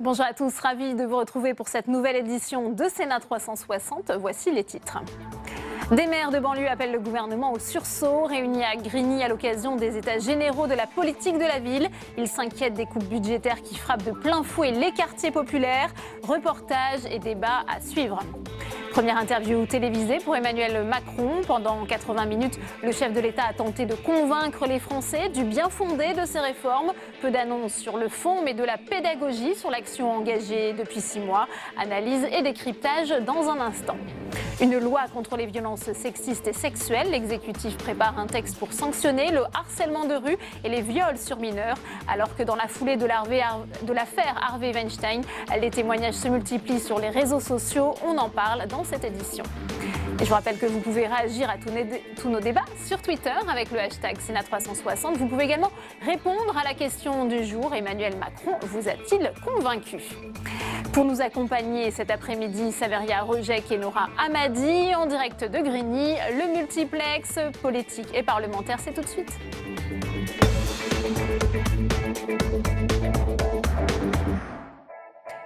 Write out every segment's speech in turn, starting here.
Bonjour à tous, ravi de vous retrouver pour cette nouvelle édition de Sénat 360. Voici les titres. Des maires de banlieue appellent le gouvernement au sursaut. Réunis à Grigny à l'occasion des états généraux de la politique de la ville, ils s'inquiètent des coupes budgétaires qui frappent de plein fouet les quartiers populaires. Reportages et débats à suivre. Première interview télévisée pour Emmanuel Macron. Pendant 80 minutes, le chef de l'État a tenté de convaincre les Français du bien fondé de ces réformes. Peu d'annonces sur le fond, mais de la pédagogie sur l'action engagée depuis 6 mois. Analyse et décryptage dans un instant. Une loi contre les violences sexistes et sexuelles. L'exécutif prépare un texte pour sanctionner le harcèlement de rue et les viols sur mineurs. Alors que dans la foulée de l'affaire Harvey Weinstein, les témoignages se multiplient sur les réseaux sociaux. On en parle dans cette édition. Et je vous rappelle que vous pouvez réagir à tous nos débats sur Twitter avec le hashtag Sénat360. Vous pouvez également répondre à la question du jour. Emmanuel Macron vous a-t-il convaincu? Pour nous accompagner cet après-midi, Saveria Rejec et Nora Hamadi en direct de Grigny. Le multiplex politique et parlementaire, c'est tout de suite.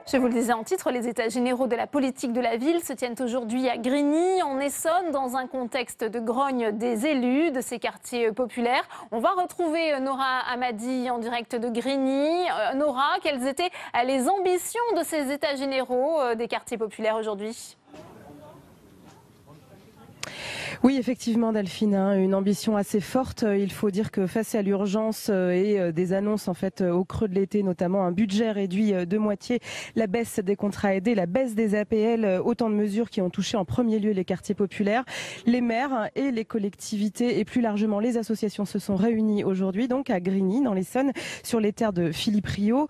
Je vous le disais en titre, les états généraux de la politique de la ville se tiennent aujourd'hui à Grigny, en Essonne, dans un contexte de grogne des élus de ces quartiers populaires. On va retrouver Nora Hamadi en direct de Grigny. Nora, quelles étaient les ambitions de ces états généraux des quartiers populaires aujourd'hui ? Oui, effectivement, Delphine, une ambition assez forte. Il faut dire que face à l'urgence et des annonces en fait au creux de l'été, notamment un budget réduit de moitié, la baisse des contrats aidés, la baisse des APL, autant de mesures qui ont touché en premier lieu les quartiers populaires. Les maires et les collectivités et plus largement les associations se sont réunis aujourd'hui donc à Grigny, dans l'Essonne, sur les terres de Philippe Rio,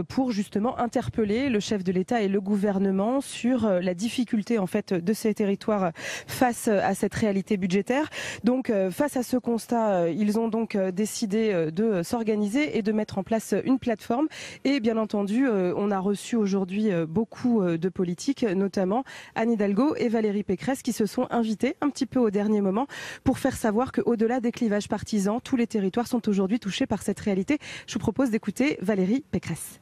pour justement interpeller le chef de l'État et le gouvernement sur la difficulté en fait de ces territoires face à cette réalité budgétaire. Donc face à ce constat, ils ont donc décidé de s'organiser et de mettre en place une plateforme. Et bien entendu, on a reçu aujourd'hui beaucoup de politiques, notamment Anne Hidalgo et Valérie Pécresse, qui se sont invités un petit peu au dernier moment pour faire savoir qu'au-delà des clivages partisans, tous les territoires sont aujourd'hui touchés par cette réalité. Je vous propose d'écouter Valérie Pécresse.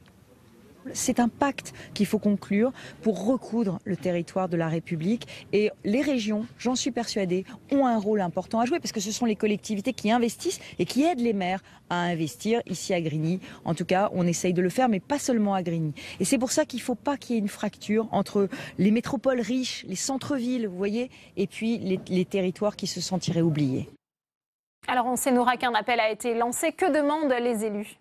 C'est un pacte qu'il faut conclure pour recoudre le territoire de la République. Et les régions, j'en suis persuadée, ont un rôle important à jouer parce que ce sont les collectivités qui investissent et qui aident les maires à investir ici à Grigny. En tout cas, on essaye de le faire, mais pas seulement à Grigny. Et c'est pour ça qu'il ne faut pas qu'il y ait une fracture entre les métropoles riches, les centres-villes, vous voyez, et puis les territoires qui se sentiraient oubliés. Alors on sait, Nora, qu'un appel a été lancé. Que demandent les élus ?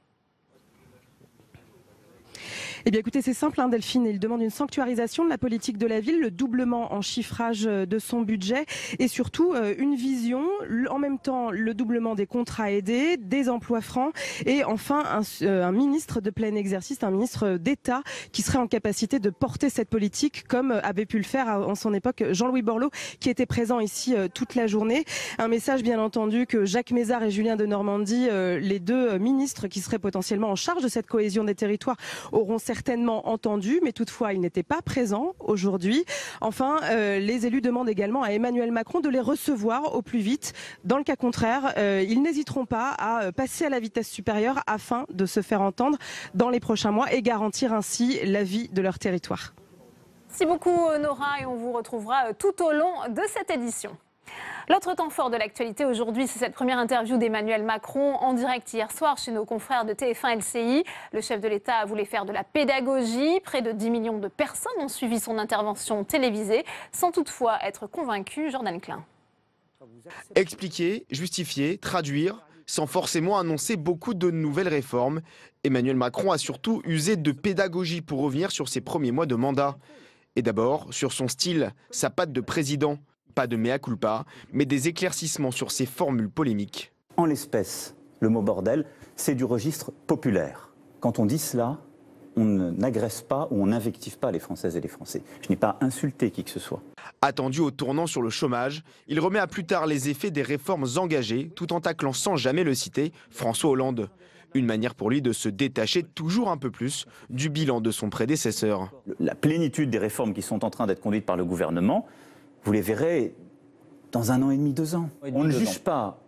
Eh bien écoutez, c'est simple, Delphine, il demande une sanctuarisation de la politique de la ville, le doublement en chiffrage de son budget et surtout une vision, en même temps le doublement des contrats aidés, des emplois francs et enfin un ministre de plein exercice, un ministre d'État qui serait en capacité de porter cette politique comme avait pu le faire en son époque Jean-Louis Borloo qui était présent ici toute la journée. Un message bien entendu que Jacques Mézard et Julien Denormandie, les deux ministres qui seraient potentiellement en charge de cette cohésion des territoires, auront certainement entendu, mais toutefois ils n'étaient pas présents aujourd'hui. Enfin, les élus demandent également à Emmanuel Macron de les recevoir au plus vite. Dans le cas contraire, ils n'hésiteront pas à passer à la vitesse supérieure afin de se faire entendre dans les prochains mois et garantir ainsi la vie de leur territoire. Merci beaucoup Nora et on vous retrouvera tout au long de cette édition. L'autre temps fort de l'actualité aujourd'hui, c'est cette première interview d'Emmanuel Macron en direct hier soir chez nos confrères de TF1 LCI. Le chef de l'État voulait faire de la pédagogie. Près de 10 millions de personnes ont suivi son intervention télévisée, sans toutefois être convaincus. Jordan Klein. Expliquer, justifier, traduire, sans forcément annoncer beaucoup de nouvelles réformes. Emmanuel Macron a surtout usé de pédagogie pour revenir sur ses premiers mois de mandat. Et d'abord, sur son style, sa patte de président. Pas de mea culpa, mais des éclaircissements sur ces formules polémiques. En l'espèce, le mot bordel, c'est du registre populaire. Quand on dit cela, on n'agresse pas ou on n'invective pas les Françaises et les Français. Je n'ai pas insulté qui que ce soit. Attendu au tournant sur le chômage, il remet à plus tard les effets des réformes engagées, tout en taclant sans jamais le citer François Hollande. Une manière pour lui de se détacher toujours un peu plus du bilan de son prédécesseur. La plénitude des réformes qui sont en train d'être conduites par le gouvernement, vous les verrez dans 1 an et demi, 2 ans. On ne juge pas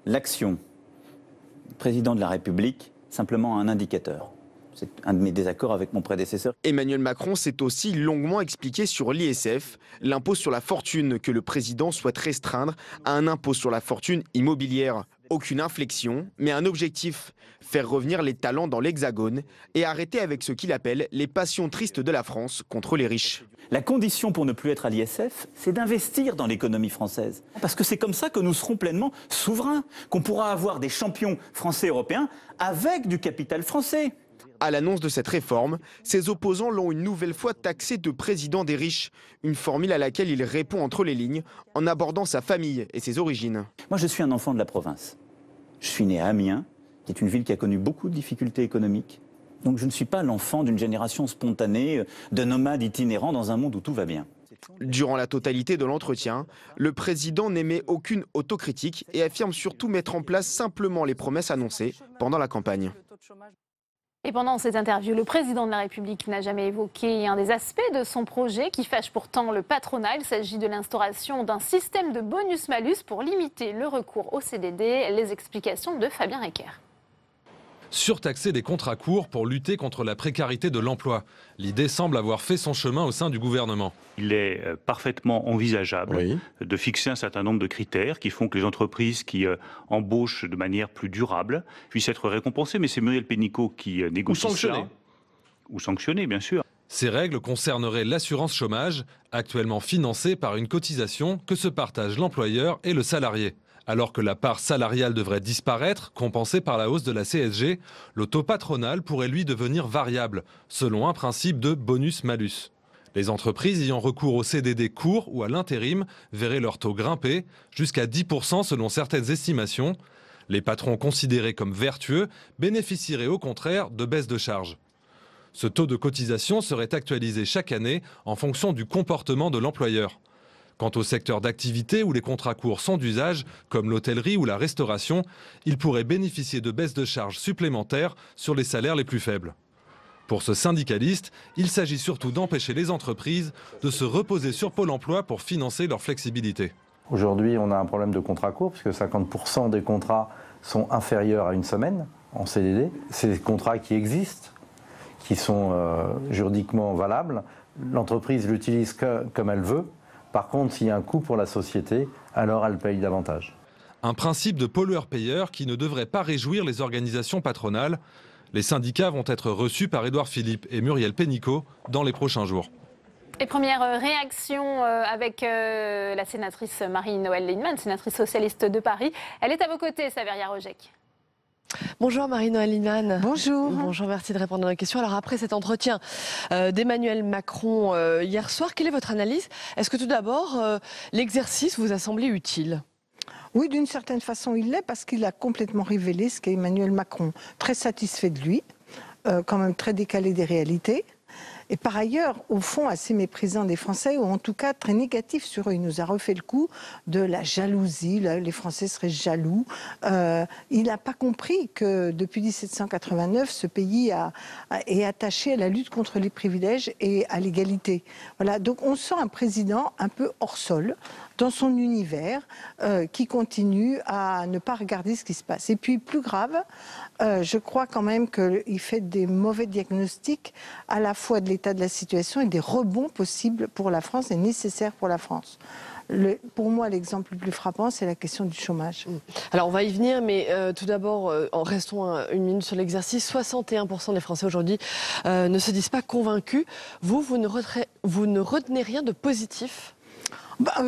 l'action du président de la République simplement à un indicateur. C'est un de mes désaccords avec mon prédécesseur. Emmanuel Macron s'est aussi longuement expliqué sur l'ISF, l'impôt sur la fortune que le président souhaite restreindre à un impôt sur la fortune immobilière. Aucune inflexion, mais un objectif, faire revenir les talents dans l'Hexagone et arrêter avec ce qu'il appelle les passions tristes de la France contre les riches. La condition pour ne plus être à l'ISF, c'est d'investir dans l'économie française. Parce que c'est comme ça que nous serons pleinement souverains, qu'on pourra avoir des champions français et européens avec du capital français. À l'annonce de cette réforme, ses opposants l'ont une nouvelle fois taxé de président des riches, une formule à laquelle il répond entre les lignes en abordant sa famille et ses origines. Moi, je suis un enfant de la province. Je suis né à Amiens, qui est une ville qui a connu beaucoup de difficultés économiques. Donc je ne suis pas l'enfant d'une génération spontanée de nomades itinérants dans un monde où tout va bien. Durant la totalité de l'entretien, le président n'émet aucune autocritique et affirme surtout mettre en place simplement les promesses annoncées pendant la campagne. Et pendant cette interview, le président de la République n'a jamais évoqué un des aspects de son projet qui fâche pourtant le patronat. Il s'agit de l'instauration d'un système de bonus-malus pour limiter le recours au CDD. Les explications de Fabien Recker. Surtaxer les contrats courts pour lutter contre la précarité de l'emploi. L'idée semble avoir fait son chemin au sein du gouvernement. Il est parfaitement envisageable de fixer un certain nombre de critères qui font que les entreprises qui embauchent de manière plus durable puissent être récompensées. Mais c'est Muriel Pénicaud qui négocie cela. Ou sanctionner, bien sûr. Ces règles concerneraient l'assurance chômage, actuellement financée par une cotisation que se partagent l'employeur et le salarié. Alors que la part salariale devrait disparaître, compensée par la hausse de la CSG, le taux patronal pourrait lui devenir variable, selon un principe de bonus-malus. Les entreprises ayant recours au CDD court ou à l'intérim verraient leur taux grimper jusqu'à 10% selon certaines estimations. Les patrons considérés comme vertueux bénéficieraient au contraire de baisses de charges. Ce taux de cotisation serait actualisé chaque année en fonction du comportement de l'employeur. Quant au secteur d'activité où les contrats courts sont d'usage, comme l'hôtellerie ou la restauration, ils pourraient bénéficier de baisses de charges supplémentaires sur les salaires les plus faibles. Pour ce syndicaliste, il s'agit surtout d'empêcher les entreprises de se reposer sur Pôle emploi pour financer leur flexibilité. Aujourd'hui, on a un problème de contrats courts, puisque 50% des contrats sont inférieurs à une semaine en CDD. C'est des contrats qui existent, qui sont juridiquement valables. L'entreprise l'utilise comme elle veut. Par contre, s'il y a un coût pour la société, alors elle paye davantage. Un principe de pollueur-payeur qui ne devrait pas réjouir les organisations patronales. Les syndicats vont être reçus par Édouard Philippe et Muriel Pénicaud dans les prochains jours. Et première réaction avec la sénatrice Marie-Noëlle Lienemann, sénatrice socialiste de Paris. Elle est à vos côtés, Saveria Rojek. Bonjour Marie-Noëlle Lienemann. Bonjour. Bonjour, merci de répondre à nos questions. Alors après cet entretien d'Emmanuel Macron hier soir, quelle est votre analyse? Est-ce que tout d'abord, l'exercice vous a semblé utile? Oui, d'une certaine façon, il l'est parce qu'il a complètement révélé ce qu'est Emmanuel Macron. Très satisfait de lui, quand même très décalé des réalités. Et par ailleurs, au fond, assez méprisant des Français, ou en tout cas très négatif sur eux. Il nous a refait le coup de la jalousie, les Français seraient jaloux. Il n'a pas compris que depuis 1789, ce pays est attaché à la lutte contre les privilèges et à l'égalité. Voilà, donc on sent un président un peu hors sol, dans son univers, qui continue à ne pas regarder ce qui se passe. Et puis, plus grave, je crois quand même qu'il fait des mauvais diagnostics à la fois de l'état de la situation et des rebonds possibles pour la France et nécessaires pour la France. Pour moi, l'exemple le plus frappant, c'est la question du chômage. Alors, on va y venir, mais tout d'abord, restons une minute sur l'exercice. 61% des Français aujourd'hui ne se disent pas convaincus. Vous ne retenez rien de positif ?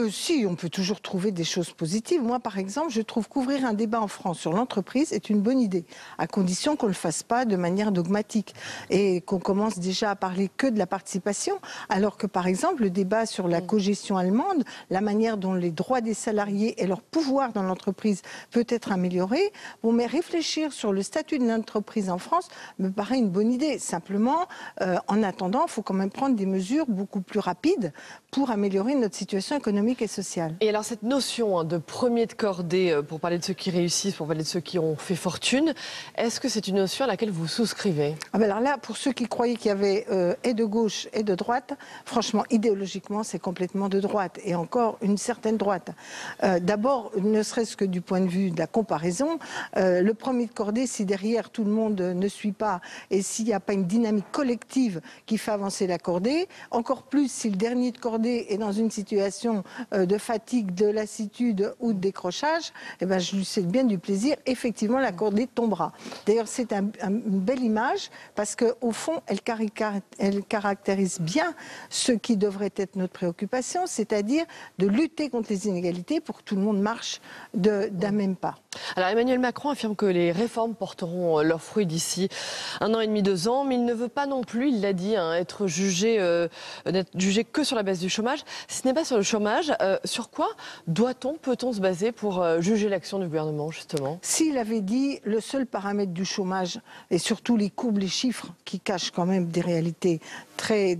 Si, on peut toujours trouver des choses positives. Moi, par exemple, je trouve qu'ouvrir un débat en France sur l'entreprise est une bonne idée, à condition qu'on ne le fasse pas de manière dogmatique et qu'on commence déjà à parler que de la participation, alors que, par exemple, le débat sur la cogestion allemande, la manière dont les droits des salariés et leur pouvoir dans l'entreprise peut être amélioré, mais réfléchir sur le statut de l'entreprise en France me paraît une bonne idée. Simplement, en attendant, il faut quand même prendre des mesures beaucoup plus rapides pour améliorer notre situation économique et sociale. Et alors cette notion de premier de cordée, pour parler de ceux qui réussissent, pour parler de ceux qui ont fait fortune, est-ce que c'est une notion à laquelle vous souscrivez? Alors là, pour ceux qui croyaient qu'il y avait et de gauche et de droite, franchement, idéologiquement, c'est complètement de droite, et encore une certaine droite. D'abord, ne serait-ce que du point de vue de la comparaison, le premier de cordée, si derrière tout le monde ne suit pas, et s'il n'y a pas une dynamique collective qui fait avancer la cordée, encore plus si le dernier de cordée est dans une situation de fatigue, de lassitude ou de décrochage, eh ben, je lui souhaite bien du plaisir, effectivement la cordée tombera. D'ailleurs, c'est une belle image parce qu'au fond, elle caractérise bien ce qui devrait être notre préoccupation, c'est-à-dire de lutter contre les inégalités pour que tout le monde marche d'un même pas. Alors Emmanuel Macron affirme que les réformes porteront leurs fruits d'ici 1 an et demi, 2 ans, mais il ne veut pas non plus, il l'a dit, être jugé que sur la baisse du chômage. Si ce n'est pas sur le chômage, sur quoi peut-on se baser pour juger l'action du gouvernement, justement? S'il avait dit le seul paramètre du chômage, et surtout les courbes, les chiffres, qui cachent quand même des réalités très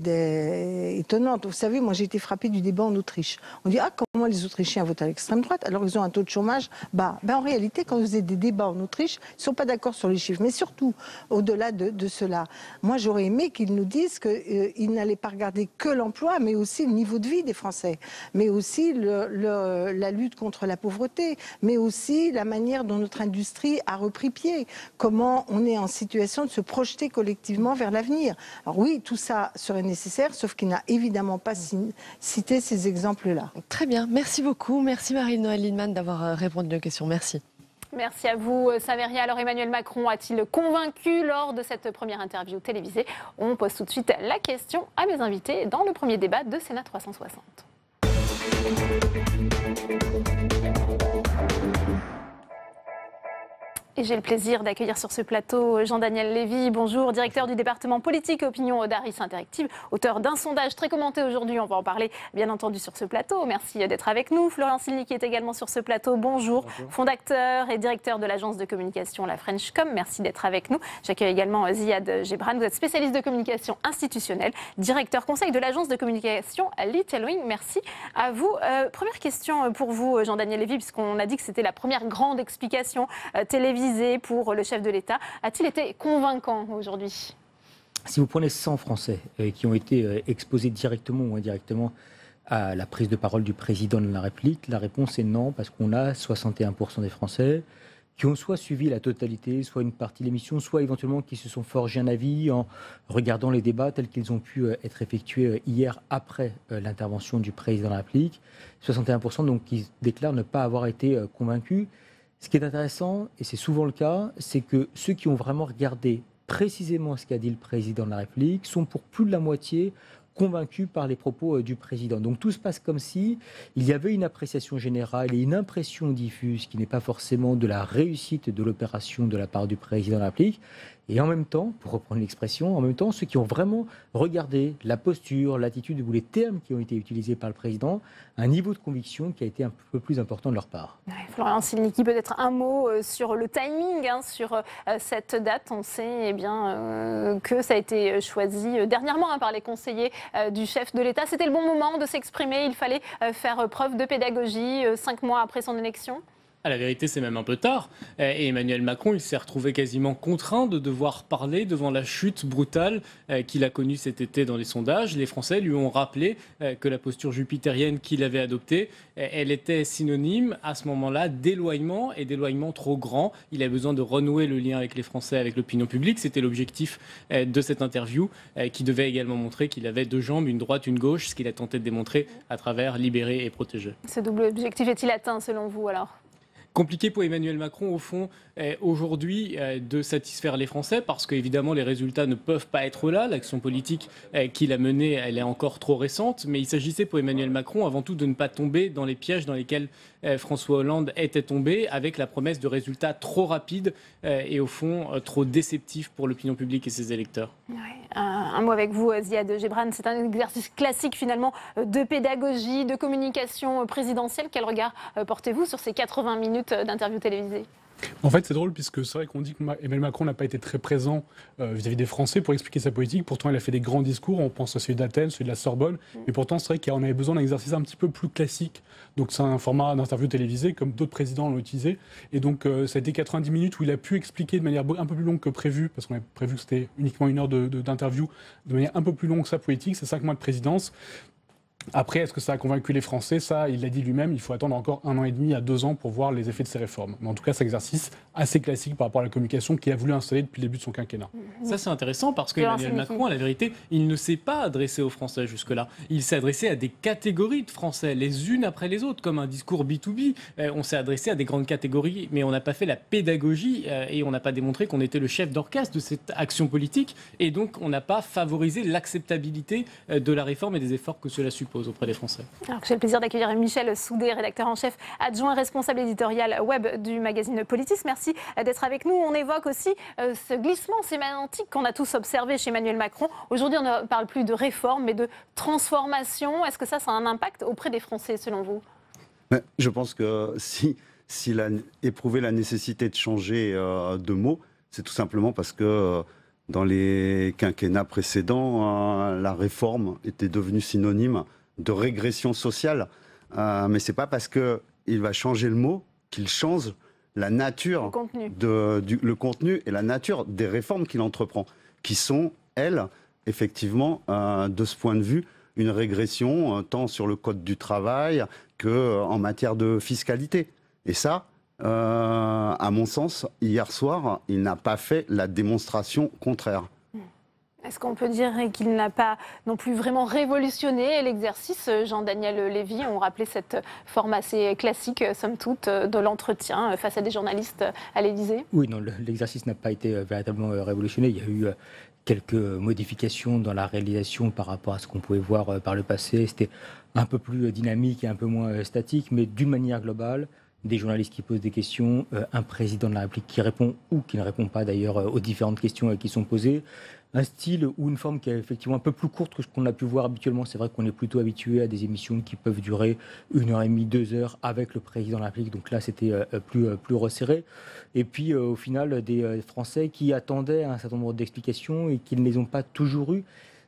étonnantes. Vous savez, moi j'ai été frappée du débat en Autriche. On dit, comment les Autrichiens votent à l'extrême droite alors ils ont un taux de chômage bas. En réalité, quand vous avez des débats en Autriche, ils ne sont pas d'accord sur les chiffres. Mais surtout, au-delà de cela, moi j'aurais aimé qu'ils nous disent qu'ils n'allaient pas regarder que l'emploi, mais aussi le niveau de vie des Français, mais aussi la lutte contre la pauvreté, mais aussi la manière dont notre industrie a repris pied, comment on est en situation de se projeter collectivement vers l'avenir. Alors oui, tout ça serait nécessaire, sauf qu'il n'a évidemment pas cité ces exemples-là. Très bien, merci beaucoup. Merci Marie-Noëlle Lienemann d'avoir répondu aux questions. Merci. Merci à vous, Saveria. Alors Emmanuel Macron a-t-il convaincu lors de cette première interview télévisée? On pose tout de suite la question à mes invités dans le premier débat de Sénat 360. Et j'ai le plaisir d'accueillir sur ce plateau Jean-Daniel Lévy, bonjour, directeur du département politique et opinion d'Harris Interactive, auteur d'un sondage très commenté aujourd'hui, on va en parler bien entendu sur ce plateau. Merci d'être avec nous. Florian Silny qui est également sur ce plateau, bonjour, fondateur et directeur de l'agence de communication La Frenchcom, merci d'être avec nous. J'accueille également Ziad Gebran, vous êtes spécialiste de communication institutionnelle, directeur conseil de l'agence de communication Littlewing, merci à vous. Première question pour vous Jean-Daniel Lévy, puisqu'on a dit que c'était la première grande explication télévisée pour le chef de l'État. A-t-il été convaincant aujourd'hui? Si vous prenez 100 Français qui ont été exposés directement ou indirectement à la prise de parole du président de la République, la réponse est non, parce qu'on a 61% des Français qui ont soit suivi la totalité, soit une partie de l'émission, soit éventuellement qui se sont forgés un avis en regardant les débats tels qu'ils ont pu être effectués hier après l'intervention du président de la République. 61% donc qui déclarent ne pas avoir été convaincus. Ce qui est intéressant, et c'est souvent le cas, c'est que ceux qui ont vraiment regardé précisément ce qu'a dit le président de la République sont pour plus de la moitié convaincus par les propos du président. Donc tout se passe comme si il y avait une appréciation générale et une impression diffuse qui n'est pas forcément de la réussite de l'opération de la part du président de la République. Et en même temps, pour reprendre l'expression, en même temps, ceux qui ont vraiment regardé la posture, l'attitude ou les termes qui ont été utilisés par le président, un niveau de conviction qui a été un peu plus important de leur part. Ouais, Florian Silny, peut-être un mot sur le timing, sur cette date. On sait que ça a été choisi dernièrement par les conseillers du chef de l'État. C'était le bon moment de s'exprimer, il fallait faire preuve de pédagogie 5 mois après son élection. La vérité, c'est même un peu tard. Et Emmanuel Macron, il s'est retrouvé quasiment contraint de devoir parler devant la chute brutale qu'il a connue cet été dans les sondages. Les Français lui ont rappelé que la posture jupitérienne qu'il avait adoptée, elle était synonyme à ce moment-là d'éloignement et d'éloignement trop grand. Il a besoin de renouer le lien avec les Français, avec l'opinion publique. C'était l'objectif de cette interview qui devait également montrer qu'il avait 2 jambes, une droite, une gauche, ce qu'il a tenté de démontrer à travers Libérer et Protéger. Ce double objectif est-il atteint selon vous alors ? Compliqué pour Emmanuel Macron, au fond, aujourd'hui, de satisfaire les Français, parce qu'évidemment, les résultats ne peuvent pas être là. L'action politique qu'il a menée, elle est encore trop récente. Mais il s'agissait pour Emmanuel Macron, avant tout, de ne pas tomber dans les pièges dans lesquels François Hollande était tombé, avec la promesse de résultats trop rapides et, au fond, trop déceptifs pour l'opinion publique et ses électeurs. Ouais. Un mot avec vous, Ziad Gebran. C'est un exercice classique, finalement, de pédagogie, de communication présidentielle. Quel regard portez-vous sur ces 80 minutes d'interview télévisée ? En fait, c'est drôle puisque c'est vrai qu'on dit que Emmanuel Macron n'a pas été très présent vis-à-vis des Français pour expliquer sa politique. Pourtant, il a fait des grands discours. On pense à celui d'Athènes, celui de la Sorbonne. Mais pourtant, c'est vrai qu'on avait besoin d'un exercice un petit peu plus classique. Donc, c'est un format d'interview télévisé, comme d'autres présidents l'ont utilisé. Et donc, ça a été 90 minutes où il a pu expliquer de manière un peu plus longue que prévu, parce qu'on avait prévu que c'était uniquement 1 heure d'interview, de manière un peu plus longue que sa politique. C'est 5 mois de présidence. Après, est-ce que ça a convaincu les Français? Ça, il l'a dit lui-même, il faut attendre encore 1 an et demi à 2 ans pour voir les effets de ces réformes. Mais en tout cas, c'est un exercice assez classique par rapport à la communication qu'il a voulu installer depuis le début de son quinquennat. Ça, c'est intéressant parce qu'Emmanuel Macron, à la vérité, il ne s'est pas adressé aux Français jusque-là. Il s'est adressé à des catégories de Français, les unes après les autres, comme un discours B2B. On s'est adressé à des grandes catégories, mais on n'a pas fait la pédagogie et on n'a pas démontré qu'on était le chef d'orchestre de cette action politique. Et donc, on n'a pas favorisé l'acceptabilité de la réforme et des efforts que cela suppose auprès des Français. Alors que j'ai le plaisir d'accueillir Michel Soudé, rédacteur en chef adjoint responsable éditorial web du magazine Politis. Merci d'être avec nous. On évoque aussi ce glissement sémantique qu'on a tous observé chez Emmanuel Macron. Aujourd'hui, on ne parle plus de réforme, mais de transformation. Est-ce que ça a un impact auprès des Français, selon vous? Je pense que s'il a éprouvé la nécessité de changer de mots, c'est tout simplement parce que dans les quinquennats précédents, la réforme était devenue synonyme de régression sociale. Mais ce n'est pas parce qu'il va changer le mot qu'il change la nature, le contenu et la nature des réformes qu'il entreprend, qui sont, elles, effectivement, de ce point de vue, une régression tant sur le code du travail qu'en matière de fiscalité. Et ça, à mon sens, hier soir, il n'a pas fait la démonstration contraire. Est-ce qu'on peut dire qu'il n'a pas non plus vraiment révolutionné l'exercice? Jean-Daniel Lévy, on rappelait cette forme assez classique, somme toute, de l'entretien face à des journalistes à l'Élysée. Oui, non, l'exercice n'a pas été véritablement révolutionné. Il y a eu quelques modifications dans la réalisation par rapport à ce qu'on pouvait voir par le passé. C'était un peu plus dynamique et un peu moins statique, mais d'une manière globale, des journalistes qui posent des questions, un président de la République qui répond ou qui ne répond pas d'ailleurs aux différentes questions qui sont posées, un style ou une forme qui est effectivement un peu plus courte que ce qu'on a pu voir habituellement. C'est vrai qu'on est plutôt habitué à des émissions qui peuvent durer 1h30, 2 heures avec le président de la République. Donc là, c'était plus resserré. Et puis, au final, des Français qui attendaient un certain nombre d'explications et qui ne les ont pas toujours eues.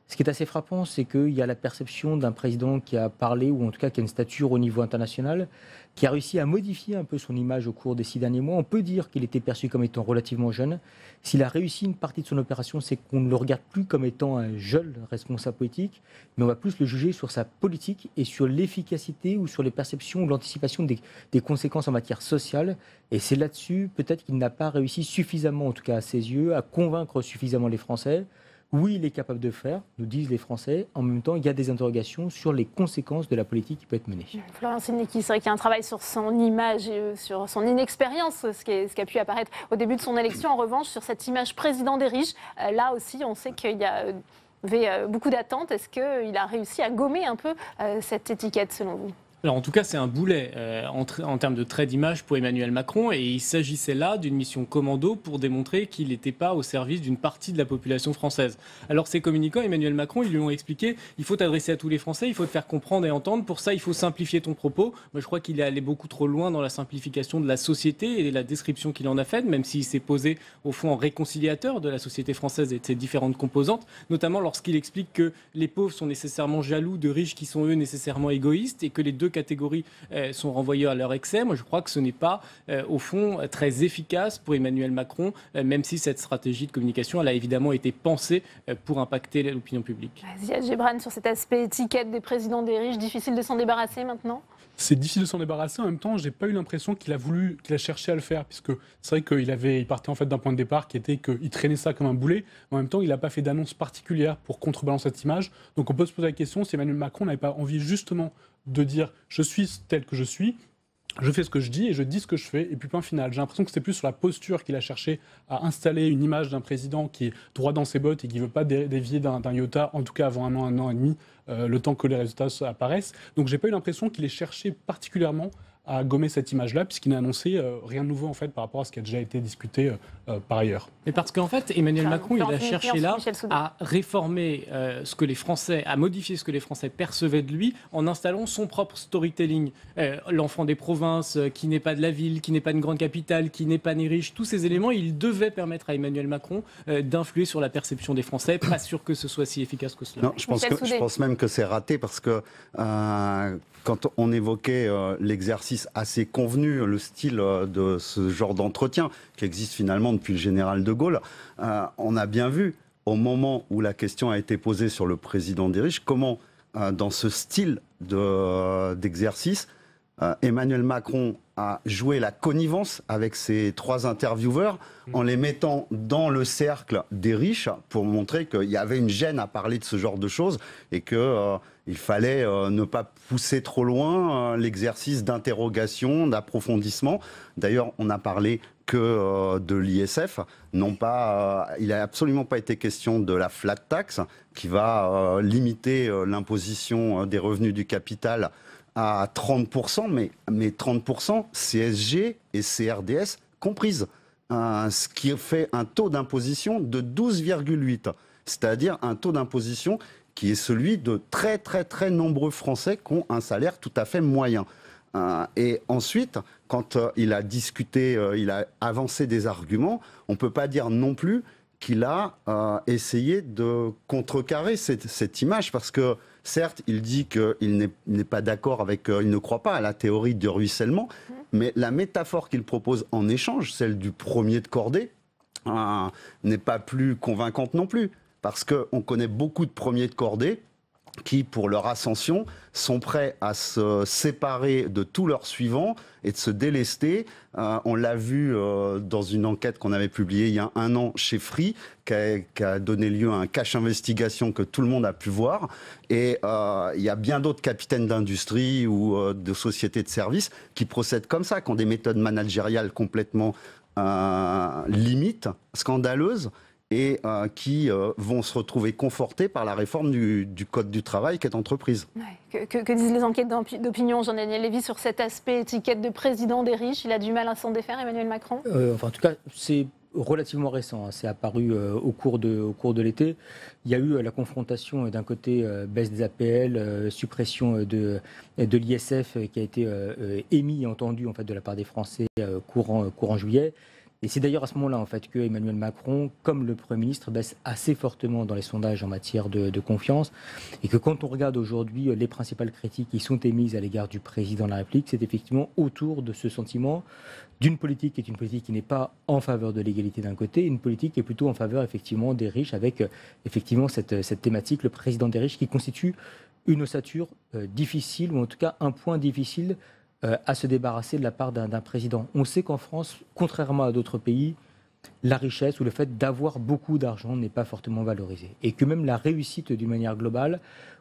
Ce qui est assez frappant, c'est qu'il y a la perception d'un président qui a parlé, ou en tout cas qui a une stature au niveau international, qui a réussi à modifier un peu son image au cours des 6 derniers mois. On peut dire qu'il était perçu comme étant relativement jeune. S'il a réussi une partie de son opération, c'est qu'on ne le regarde plus comme étant un jeune responsable politique, mais on va plus le juger sur sa politique et sur l'efficacité ou sur les perceptions ou l'anticipation des conséquences en matière sociale. Et c'est là-dessus, peut-être qu'il n'a pas réussi suffisamment, en tout cas à ses yeux, à convaincre suffisamment les Français. Oui, il est capable de faire, nous disent les Français. En même temps, il y a des interrogations sur les conséquences de la politique qui peut être menée. Florian Sénéqui, c'est vrai qu'il y a un travail sur son image et sur son inexpérience, ce qui a pu apparaître au début de son élection. En revanche, sur cette image président des riches, là aussi, on sait qu'il y avait beaucoup d'attentes. Est-ce qu'il a réussi à gommer un peu cette étiquette, selon vous ? Alors en tout cas, c'est un boulet en termes de trait d'image pour Emmanuel Macron, et il s'agissait là d'une mission commando pour démontrer qu'il n'était pas au service d'une partie de la population française. Alors ces communicants, Emmanuel Macron, ils lui ont expliqué, il faut t'adresser à tous les Français, il faut te faire comprendre et entendre, pour ça il faut simplifier ton propos. Moi je crois qu'il est allé beaucoup trop loin dans la simplification de la société et la description qu'il en a faite, même s'il s'est posé au fond en réconciliateur de la société française et de ses différentes composantes, notamment lorsqu'il explique que les pauvres sont nécessairement jaloux de riches qui sont eux nécessairement égoïstes, et que les deux catégories sont renvoyées à leur excès. Moi, je crois que ce n'est pas, au fond, très efficace pour Emmanuel Macron, même si cette stratégie de communication, elle a évidemment été pensée pour impacter l'opinion publique. Ziad Gebran, sur cet aspect étiquette des présidents des riches, difficile de s'en débarrasser maintenant ? C'est difficile de s'en débarrasser. En même temps, j'ai pas eu l'impression qu'il a cherché à le faire, puisque c'est vrai qu'il partait en fait d'un point de départ qui était qu'il traînait ça comme un boulet. En même temps, il n'a pas fait d'annonce particulière pour contrebalancer cette image. Donc, on peut se poser la question si Emmanuel Macron n'avait pas envie justement de dire je suis tel que je suis, je fais ce que je dis et je dis ce que je fais, et puis point final. J'ai l'impression que c'était plus sur la posture qu'il a cherché à installer une image d'un président qui est droit dans ses bottes et qui ne veut pas dévier d'un iota, en tout cas avant 1 an et demi, le temps que les résultats apparaissent. Donc j'ai pas eu l'impression qu'il ait cherché particulièrement à gommer cette image-là, puisqu'il n'a annoncé rien de nouveau en fait par rapport à ce qui a déjà été discuté par ailleurs. Mais parce qu'en fait, Emmanuel Macron, il a cherché là à réformer ce que les Français, à modifier ce que les Français percevaient de lui en installant son propre storytelling. L'enfant des provinces, qui n'est pas de la ville, qui n'est pas une grande capitale, qui n'est pas né riche, tous ces éléments, il devait permettre à Emmanuel Macron d'influer sur la perception des Français. Pas sûr que ce soit si efficace que cela. Non, je pense même que c'est raté parce que quand on évoquait l'exercice assez convenu, le style de ce genre d'entretien qui existe finalement depuis le général de Gaulle, on a bien vu au moment où la question a été posée sur le président des riches, comment dans ce style d'exercice, Emmanuel Macron a joué la connivence avec ses 3 intervieweurs en les mettant dans le cercle des riches pour montrer qu'il y avait une gêne à parler de ce genre de choses et qu'il fallait ne pas pousser trop loin l'exercice d'interrogation, d'approfondissement. D'ailleurs, on n'a parlé que de l'ISF. Non pas, il n'a absolument pas été question de la flat tax qui va limiter l'imposition des revenus du capital à 30%, mais 30% CSG et CRDS comprises, ce qui fait un taux d'imposition de 12,8, c'est-à-dire un taux d'imposition qui est celui de très très très nombreux Français qui ont un salaire tout à fait moyen. Et ensuite, quand il a discuté, il a avancé des arguments, on ne peut pas dire non plus qu'il a essayé de contrecarrer cette image, parce que certes, il dit qu'il n'est pas d'accord avec, il ne croit pas à la théorie de ruissellement, mais la métaphore qu'il propose en échange, celle du premier de cordée, n'est pas plus convaincante non plus, parce qu'on connaît beaucoup de premiers de cordée qui, pour leur ascension, sont prêts à se séparer de tous leurs suivants et de se délester. On l'a vu dans une enquête qu'on avait publiée il y a 1 an chez Free, qui a donné lieu à un cache investigation que tout le monde a pu voir. Et il y a bien d'autres capitaines d'industrie ou de sociétés de services qui procèdent comme ça, qui ont des méthodes managériales complètement limites, scandaleuses, et qui vont se retrouver confortés par la réforme du Code du travail qui est entreprise. Ouais. Que disent les enquêtes d'opinion, Jean-Daniel Lévy, sur cet aspect étiquette de président des riches? Il a du mal à s'en défaire, Emmanuel Macron? En tout cas, c'est relativement récent. C'est apparu au cours de l'été. Il y a eu la confrontation d'un côté baisse des APL, suppression de l'ISF qui a été émis et entendu en fait, de la part des Français courant juillet. Et c'est d'ailleurs à ce moment-là en fait, que Emmanuel Macron, comme le Premier ministre, baisse assez fortement dans les sondages en matière de confiance. Et que quand on regarde aujourd'hui les principales critiques qui sont émises à l'égard du Président de la République, c'est effectivement autour de ce sentiment d'une politique qui est une politique qui n'est pas en faveur de l'égalité d'un côté, une politique qui est plutôt en faveur effectivement des riches, avec effectivement cette thématique, le Président des riches, qui constitue une ossature difficile, ou en tout cas un point difficile à se débarrasser de la part d'un président. On sait qu'en France, contrairement à d'autres pays, la richesse ou le fait d'avoir beaucoup d'argent n'est pas fortement valorisé. Et que même la réussite d'une manière globale,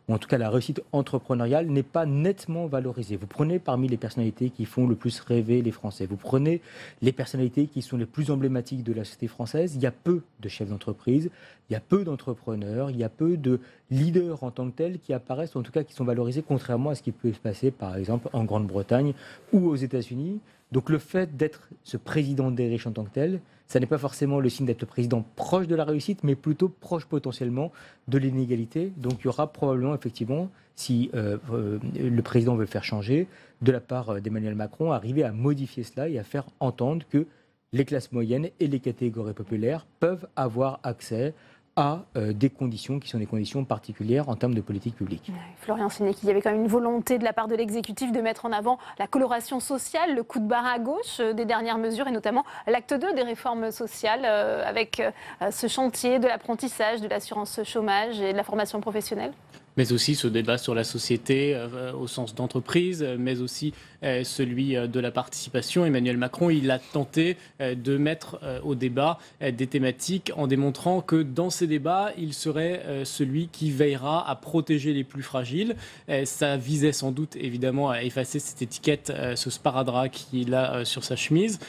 ou en tout cas la réussite entrepreneuriale, n'est pas nettement valorisée. Vous prenez parmi les personnalités qui font le plus rêver les Français, vous prenez les personnalités qui sont les plus emblématiques de la société française, il y a peu de chefs d'entreprise, il y a peu d'entrepreneurs, il y a peu de leaders en tant que tels qui apparaissent, en tout cas qui sont valorisés, contrairement à ce qui peut se passer par exemple en Grande-Bretagne ou aux États-Unis. Donc le fait d'être ce président des riches en tant que tel, ça n'est pas forcément le signe d'être le président proche de la réussite, mais plutôt proche potentiellement de l'inégalité. Donc il y aura probablement effectivement, si le président veut le faire changer, de la part d'Emmanuel Macron, arriver à modifier cela et à faire entendre que les classes moyennes et les catégories populaires peuvent avoir accès à des conditions qui sont des conditions particulières en termes de politique publique. Ouais, Florian Sénécal, il y avait quand même une volonté de la part de l'exécutif de mettre en avant la coloration sociale, le coup de barre à gauche des dernières mesures et notamment l'acte 2 des réformes sociales avec ce chantier de l'apprentissage, de l'assurance chômage et de la formation professionnelle. Mais aussi ce débat sur la société au sens d'entreprise, mais aussi celui de la participation. Emmanuel Macron, il a tenté de mettre au débat des thématiques en démontrant que dans ces débats, il serait celui qui veillera à protéger les plus fragiles. Ça visait sans doute évidemment à effacer cette étiquette, ce sparadrap qu'il a sur sa chemise.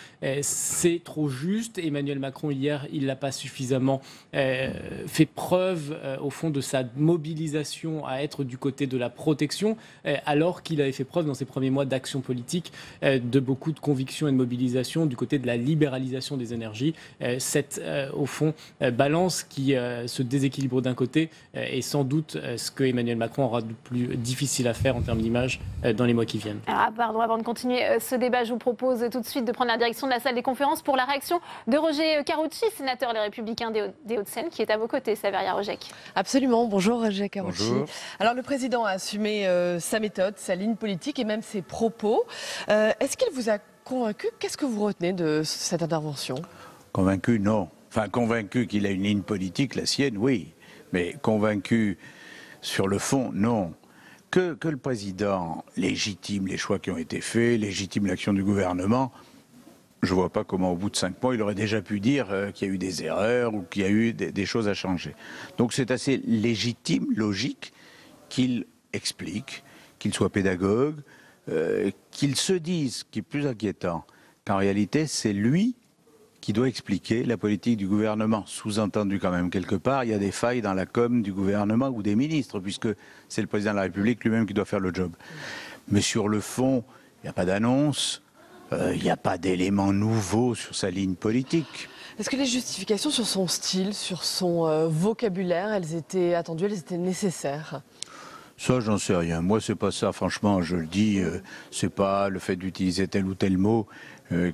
C'est trop juste. Emmanuel Macron, hier, il n'a pas suffisamment fait preuve au fond de sa mobilisation Macron à être du côté de la protection, alors qu'il avait fait preuve dans ses premiers mois d'action politique de beaucoup de conviction et de mobilisation du côté de la libéralisation des énergies. Cette, au fond, balance qui se déséquilibre d'un côté est sans doute ce que Emmanuel Macron aura de plus difficile à faire en termes d'image dans les mois qui viennent. Pardon, avant de continuer ce débat, je vous propose tout de suite de prendre la direction de la salle des conférences pour la réaction de Roger Karoutchi, sénateur Les Républicains des Hauts-de-Seine, qui est à vos côtés, Saveria Rojek. Absolument. Bonjour Roger Karoutchi. Bonjour. Alors le président a assumé sa méthode, sa ligne politique et même ses propos. Est-ce qu'il vous a convaincu? Qu'est-ce que vous retenez de cette intervention? Convaincu, non. Enfin, convaincu qu'il a une ligne politique, la sienne, oui. Mais convaincu sur le fond, non. Que le président légitime les choix qui ont été faits, légitime l'action du gouvernement, je ne vois pas comment au bout de 5 mois il aurait déjà pu dire qu'il y a eu des erreurs ou qu'il y a eu des choses à changer. Donc c'est assez légitime, logique, qu'il explique, qu'il soit pédagogue, qu'il se dise, ce qui est plus inquiétant, qu'en réalité c'est lui qui doit expliquer la politique du gouvernement. Sous-entendu quand même quelque part, il y a des failles dans la com du gouvernement ou des ministres, puisque c'est le président de la République lui-même qui doit faire le job. Mais sur le fond, il n'y a pas d'annonce, il n'y a pas d'éléments nouveaux sur sa ligne politique. Est-ce que les justifications sur son style, sur son vocabulaire, elles étaient attendues, elles étaient nécessaires ? Ça, j'en sais rien. Moi, c'est pas ça, franchement, je le dis, c'est pas le fait d'utiliser tel ou tel mot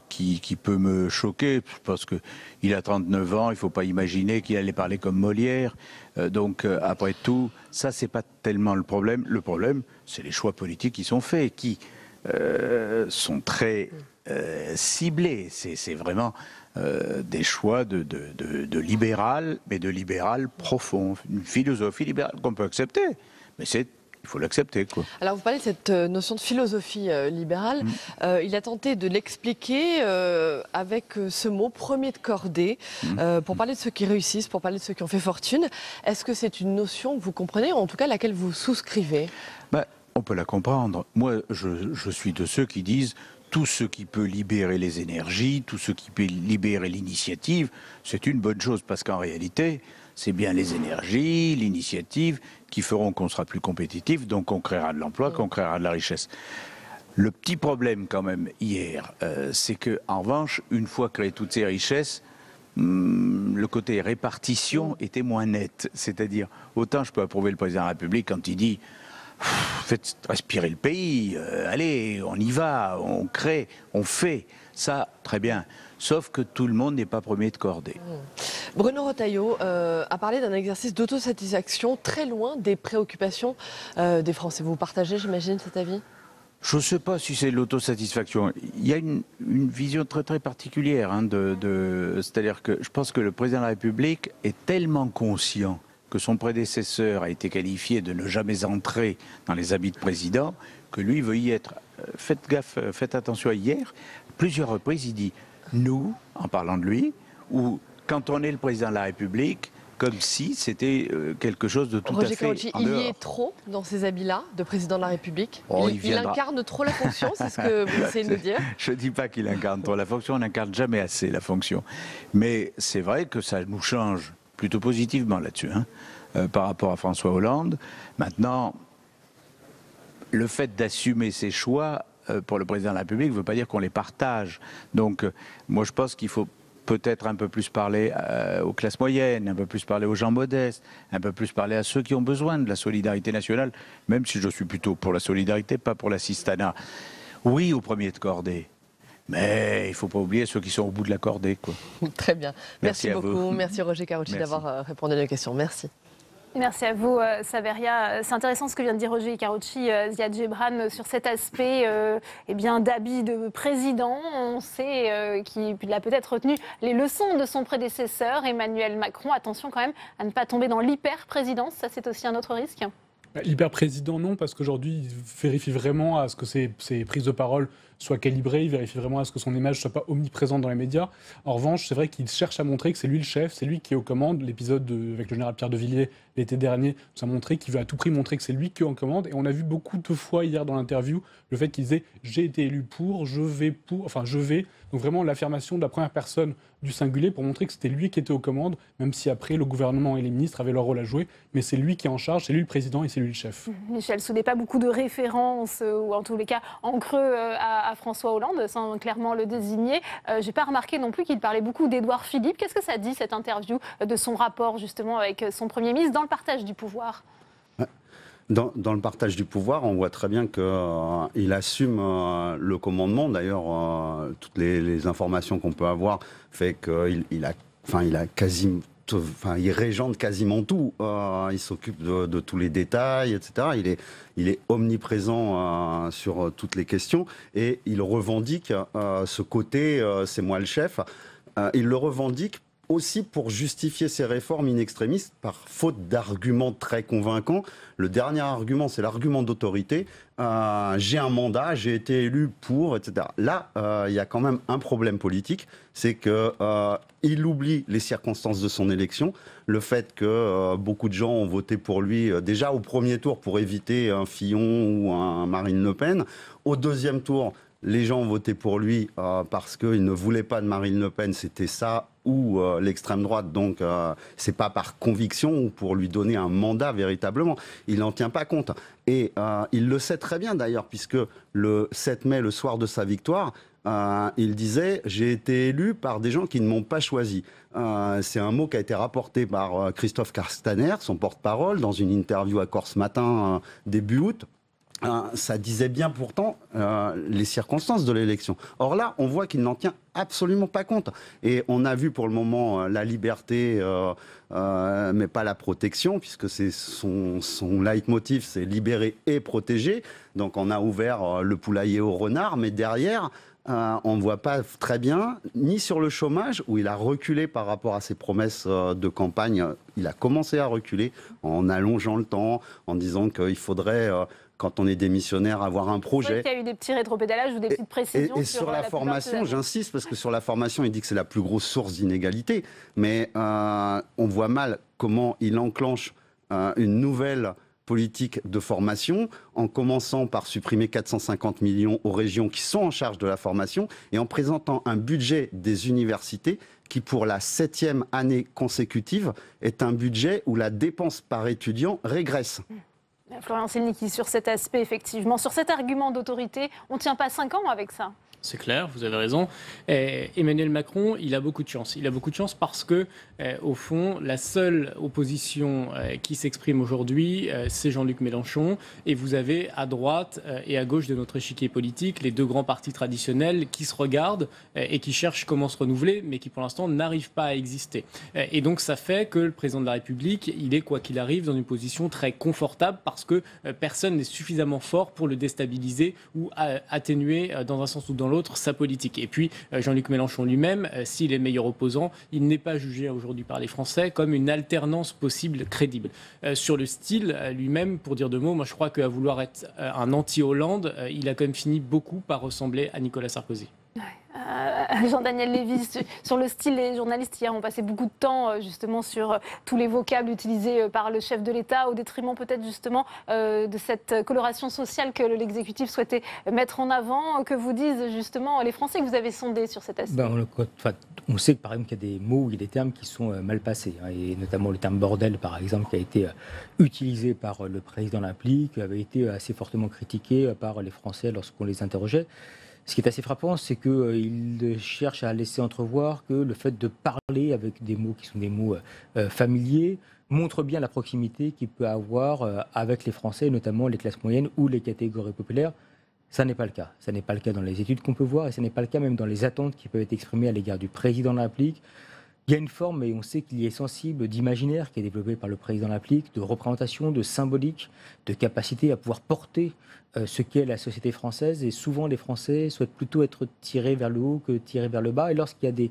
qui peut me choquer, parce qu'il a 39 ans, il faut pas imaginer qu'il allait parler comme Molière. Donc, après tout, ça, c'est pas tellement le problème. Le problème, c'est les choix politiques qui sont faits, qui sont très ciblés. C'est vraiment des choix de libéral, mais de libéral profond. Une philosophie libérale qu'on peut accepter, mais il faut l'accepter, quoi. Alors, vous parlez de cette notion de philosophie libérale. Il a tenté de l'expliquer avec ce mot premier de cordée, pour parler de ceux qui réussissent, pour parler de ceux qui ont fait fortune. Est-ce que c'est une notion que vous comprenez, ou en tout cas laquelle vous souscrivez? On peut la comprendre. Moi, je suis de ceux qui disent tout ce qui peut libérer les énergies, tout ce qui peut libérer l'initiative, c'est une bonne chose, parce qu'en réalité, c'est bien les énergies, l'initiative qui feront qu'on sera plus compétitif, donc qu'on créera de l'emploi, qu'on créera de la richesse. Le petit problème quand même hier, c'est que en revanche, une fois créées toutes ces richesses, le côté répartition était moins net. C'est-à-dire, autant je peux approuver le président de la République quand il dit faites respirer le pays, allez, on y va, on crée, on fait. Ça, très bien. Sauf que tout le monde n'est pas premier de cordée. Bruno Retailleau a parlé d'un exercice d'autosatisfaction très loin des préoccupations des Français. Vous partagez, j'imagine, cet avis ? Je ne sais pas si c'est l'autosatisfaction. Il y a une vision très très particulière. C'est-à-dire que je pense que le président de la République est tellement conscient que son prédécesseur a été qualifié de ne jamais entrer dans les habits de président, que lui veut y être. Faites gaffe, faites attention. Hier, plusieurs reprises, il dit « nous », en parlant de lui, ou quand on est le président de la République, comme si c'était quelque chose de tout Roger à fait Karoutchi, en il dehors. y est trop dans ces habits-là de président de la République. Il incarne trop la fonction, c'est ce que vous essayez de nous dire. Je ne dis pas qu'il incarne trop la fonction, on n'incarne jamais assez la fonction. Mais c'est vrai que ça nous change plutôt positivement là-dessus, par rapport à François Hollande. Maintenant, le fait d'assumer ses choix pour le président de la République ne veut pas dire qu'on les partage. Donc, moi, je pense qu'il faut peut-être un peu plus parler aux classes moyennes, un peu plus parler aux gens modestes, un peu plus parler à ceux qui ont besoin de la solidarité nationale, même si je suis plutôt pour la solidarité, pas pour l'assistanat. Oui, au premier de cordée. Mais il ne faut pas oublier ceux qui sont au bout de la cordée, quoi. Très bien. Merci beaucoup. Vous. Merci Roger Karoutchi d'avoir répondu à nos questions. Merci. Merci à vous, Saveria. C'est intéressant ce que vient de dire Roger Karoutchi, Ziad Gebran, sur cet aspect d'habit de président. On sait qu'il a peut-être retenu les leçons de son prédécesseur, Emmanuel Macron. Attention quand même à ne pas tomber dans l'hyper-présidence. Ça, c'est aussi un autre risque. L'hyper-président, non, parce qu'aujourd'hui, il vérifie vraiment à ce que ses prises de parole soient calibrées, il vérifie vraiment à ce que son image ne soit pas omniprésente dans les médias. En revanche, c'est vrai qu'il cherche à montrer que c'est lui le chef, c'est lui qui est aux commandes. L'épisode avec le général Pierre de Villiers l'été dernier nous a montré qu'il veut à tout prix montrer que c'est lui qui est en commande. Et on a vu beaucoup de fois hier dans l'interview le fait qu'il disait « j'ai été élu pour, je vais pour », enfin « je vais ». Donc vraiment l'affirmation de la première personne du singulier pour montrer que c'était lui qui était aux commandes, même si après le gouvernement et les ministres avaient leur rôle à jouer. Mais c'est lui qui est en charge, c'est lui le président et c'est lui l'huile chef. Michel Soudet, pas beaucoup de références, ou en tous les cas en creux à François Hollande, sans clairement le désigner. Je n'ai pas remarqué non plus qu'il parlait beaucoup d'Édouard Philippe. Qu'est-ce que ça dit, cette interview, de son rapport justement avec son Premier ministre dans le partage du pouvoir ? Dans le partage du pouvoir, on voit très bien qu'il assume le commandement. D'ailleurs, toutes les informations qu'on peut avoir fait qu'il a quasiment... il régente quasiment tout. Il s'occupe de tous les détails, etc. Il est omniprésent sur toutes les questions et il revendique ce côté « c'est moi le chef ». Il le revendique aussi pour justifier ses réformes in extremis par faute d'arguments très convaincants. Le dernier argument, c'est l'argument d'autorité. J'ai un mandat, j'ai été élu pour, etc. Là, il y a quand même un problème politique, c'est qu'il oublie les circonstances de son élection, le fait que beaucoup de gens ont voté pour lui déjà au premier tour pour éviter un Fillon ou un Marine Le Pen. Au deuxième tour, les gens ont voté pour lui parce qu'ils ne voulaient pas de Marine Le Pen, c'était ça ou l'extrême droite. Donc, c'est pas par conviction ou pour lui donner un mandat véritablement. Il n'en tient pas compte. Et il le sait très bien d'ailleurs, puisque le 7 mai, le soir de sa victoire, il disait « J'ai été élu par des gens qui ne m'ont pas choisi ». C'est un mot qui a été rapporté par Christophe Castaner, son porte-parole, dans une interview à Corse Matin début août. Ça disait bien pourtant les circonstances de l'élection. Or là, on voit qu'il n'en tient absolument pas compte. Et on a vu pour le moment la liberté, mais pas la protection, puisque c'est son leitmotiv, c'est libérer et protéger. Donc on a ouvert le poulailler au renard, mais derrière... on ne voit pas très bien, ni sur le chômage, où il a reculé par rapport à ses promesses de campagne. Il a commencé à reculer en allongeant le temps, en disant qu'il faudrait, quand on est démissionnaire, avoir un projet. Il y a eu des petits rétropédalages ou des petites précisions. Et sur la formation, j'insiste, parce que sur la formation, il dit que c'est la plus grosse source d'inégalité. Mais on voit mal comment il enclenche une nouvelle politique de formation, en commençant par supprimer 450 millions aux régions qui sont en charge de la formation et en présentant un budget des universités qui, pour la 7e année consécutive, est un budget où la dépense par étudiant régresse. Florian Célniky, sur cet aspect, effectivement, sur cet argument d'autorité, on ne tient pas 5 ans avec ça. C'est clair, vous avez raison. Emmanuel Macron, il a beaucoup de chance. Il a beaucoup de chance parce que, au fond, la seule opposition qui s'exprime aujourd'hui, c'est Jean-Luc Mélenchon. Et vous avez à droite et à gauche de notre échiquier politique les deux grands partis traditionnels qui se regardent et qui cherchent comment se renouveler, mais qui pour l'instant n'arrivent pas à exister. Et donc ça fait que le président de la République, il est, quoi qu'il arrive, dans une position très confortable parce que personne n'est suffisamment fort pour le déstabiliser ou atténuer dans un sens ou dans l'autre sa politique. Et puis Jean-Luc Mélenchon lui-même, s'il est meilleur opposant, il n'est pas jugé aujourd'hui par les Français comme une alternance possible crédible. Sur le style lui-même, pour dire deux mots, moi je crois qu'à vouloir être un anti-Hollande, il a quand même fini beaucoup par ressembler à Nicolas Sarkozy. Jean-Daniel Lévy, sur le style, les journalistes hier ont passé beaucoup de temps justement sur tous les vocables utilisés par le chef de l'État, au détriment peut-être justement de cette coloration sociale que l'exécutif souhaitait mettre en avant. Que vous disent justement les Français que vous avez sondés sur cet aspect? On sait par exemple qu'il y a des mots ou des termes qui sont mal passés, et notamment le terme bordel par exemple qui a été utilisé par le président de la République, avait été assez fortement critiqué par les Français lorsqu'on les interrogeait. Ce qui est assez frappant, c'est qu'il cherche à laisser entrevoir que le fait de parler avec des mots qui sont des mots familiers montre bien la proximité qu'il peut avoir avec les Français, notamment les classes moyennes ou les catégories populaires. Ça n'est pas le cas. Ça n'est pas le cas dans les études qu'on peut voir et ça n'est pas le cas même dans les attentes qui peuvent être exprimées à l'égard du président de la République. Il y a une forme, et on sait qu'il y est sensible, d'imaginaire qui est développé par le président de la République, de représentation, de symbolique, de capacité à pouvoir porter ce qu'est la société française. Et souvent, les Français souhaitent plutôt être tirés vers le haut que tirés vers le bas. Et lorsqu'il y a des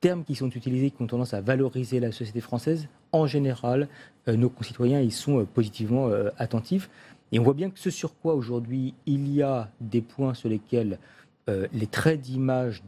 termes qui sont utilisés, qui ont tendance à valoriser la société française, en général, nos concitoyens y sont positivement attentifs. Et on voit bien que ce sur quoi aujourd'hui il y a des points sur lesquels les traits d'image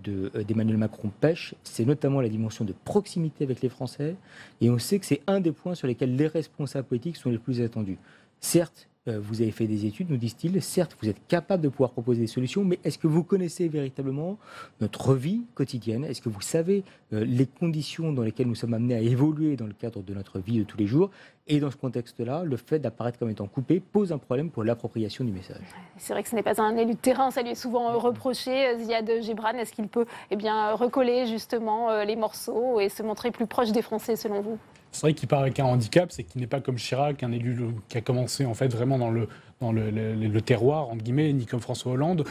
d'Emmanuel Macron pêchent, c'est notamment la dimension de proximité avec les Français. Et on sait que c'est un des points sur lesquels les responsables politiques sont les plus attendus. Certes, vous avez fait des études, nous disent-ils, certes, vous êtes capable de pouvoir proposer des solutions, mais est-ce que vous connaissez véritablement notre vie quotidienne? Est-ce que vous savez les conditions dans lesquelles nous sommes amenés à évoluer dans le cadre de notre vie de tous les jours? Et dans ce contexte-là, le fait d'apparaître comme étant coupé pose un problème pour l'appropriation du message. C'est vrai que ce n'est pas un élu de terrain, ça lui est souvent reproché. Ziad Gibran, est-ce qu'il peut recoller justement les morceaux et se montrer plus proche des Français selon vous? C'est vrai qu'il part avec un handicap, c'est qu'il n'est pas comme Chirac, un élu qui a commencé en fait vraiment dans le terroir, entre guillemets, ni comme François Hollande.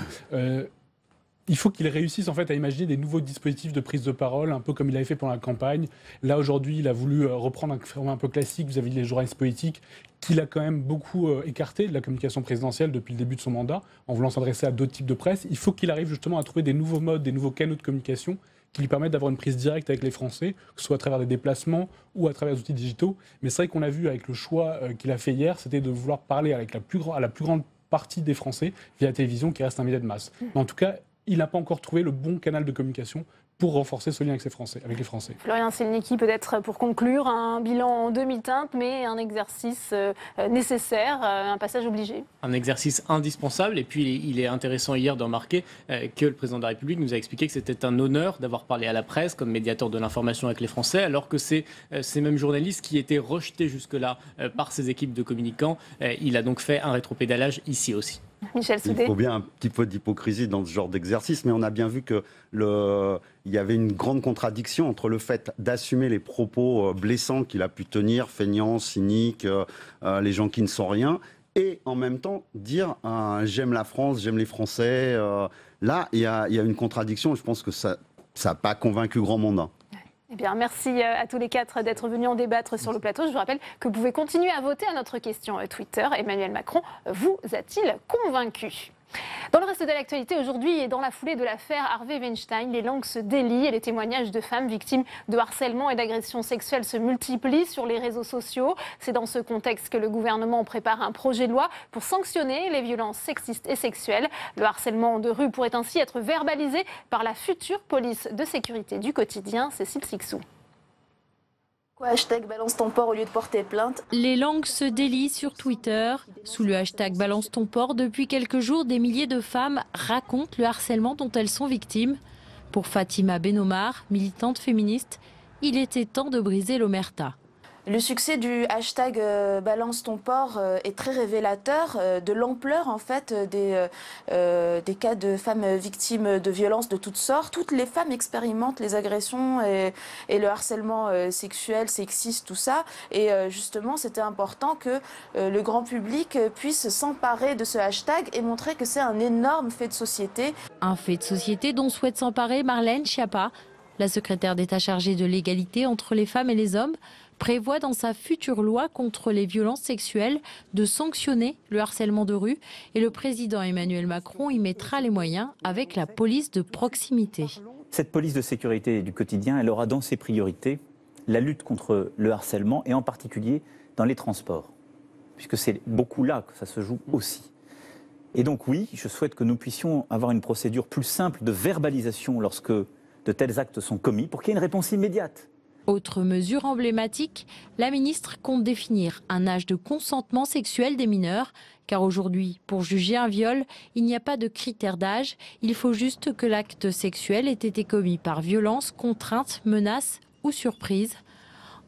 Il faut qu'il réussisse en fait à imaginer des nouveaux dispositifs de prise de parole, un peu comme il avait fait pendant la campagne. Là aujourd'hui, il a voulu reprendre un format un peu classique vis-à-vis des journalistes politiques, qu'il a quand même beaucoup écarté de la communication présidentielle depuis le début de son mandat, en voulant s'adresser à d'autres types de presse. Il faut qu'il arrive justement à trouver des nouveaux modes, des nouveaux canaux de communication qui lui permettent d'avoir une prise directe avec les Français, que ce soit à travers des déplacements ou à travers des outils digitaux. Mais c'est vrai qu'on a vu avec le choix qu'il a fait hier, c'était de vouloir parler avec à la plus grande partie des Français via la télévision, qui reste un média de masse. Mais en tout cas, il n'a pas encore trouvé le bon canal de communication pour renforcer ce lien avec les Français. Florian Selnicki, peut-être pour conclure, un bilan en demi-teinte, mais un exercice nécessaire, un passage obligé. Un exercice indispensable, et puis il est intéressant hier de remarquer que le président de la République nous a expliqué que c'était un honneur d'avoir parlé à la presse comme médiateur de l'information avec les Français, alors que c'est ces mêmes journalistes qui étaient rejetés jusque-là par ces équipes de communicants. Il a donc fait un rétropédalage ici aussi. Michel Soudé. Il faut bien un petit peu d'hypocrisie dans ce genre d'exercice, mais on a bien vu qu'il y avait une grande contradiction entre le fait d'assumer les propos blessants qu'il a pu tenir, feignants, cyniques, les gens qui ne sont rien, et en même temps dire j'aime la France, j'aime les Français. Là, il y a une contradiction, et je pense que ça n'a pas convaincu grand monde. Hein. Eh bien, merci à tous les quatre d'être venus en débattre sur le plateau. Je vous rappelle que vous pouvez continuer à voter à notre question Twitter. Emmanuel Macron vous a-t-il convaincu ? Dans le reste de l'actualité aujourd'hui et dans la foulée de l'affaire Harvey Weinstein, les langues se délient et les témoignages de femmes victimes de harcèlement et d'agressions sexuelles se multiplient sur les réseaux sociaux. C'est dans ce contexte que le gouvernement prépare un projet de loi pour sanctionner les violences sexistes et sexuelles. Le harcèlement de rue pourrait ainsi être verbalisé par la future police de sécurité du quotidien, Cécile Sixou. Hashtag balance ton port au lieu de porter plainte. Les langues se délient sur Twitter. Sous le hashtag balance ton port, depuis quelques jours, des milliers de femmes racontent le harcèlement dont elles sont victimes. Pour Fatima Benomar, militante féministe, il était temps de briser l'omerta. Le succès du hashtag balance ton port est très révélateur de l'ampleur en fait des cas de femmes victimes de violences de toutes sortes. Toutes les femmes expérimentent les agressions et le harcèlement sexuel, sexiste, tout ça. Et justement, c'était important que le grand public puisse s'emparer de ce hashtag et montrer que c'est un énorme fait de société. Un fait de société dont souhaite s'emparer Marlène Schiappa, la secrétaire d'État chargée de l'égalité entre les femmes et les hommes, prévoit dans sa future loi contre les violences sexuelles de sanctionner le harcèlement de rue et le président Emmanuel Macron y mettra les moyens avec la police de proximité. Cette police de sécurité du quotidien, elle aura dans ses priorités la lutte contre le harcèlement et en particulier dans les transports, puisque c'est beaucoup là que ça se joue aussi. Et donc oui, je souhaite que nous puissions avoir une procédure plus simple de verbalisation lorsque de tels actes sont commis pour qu'il y ait une réponse immédiate. Autre mesure emblématique, la ministre compte définir un âge de consentement sexuel des mineurs. Car aujourd'hui, pour juger un viol, il n'y a pas de critère d'âge. Il faut juste que l'acte sexuel ait été commis par violence, contrainte, menace ou surprise.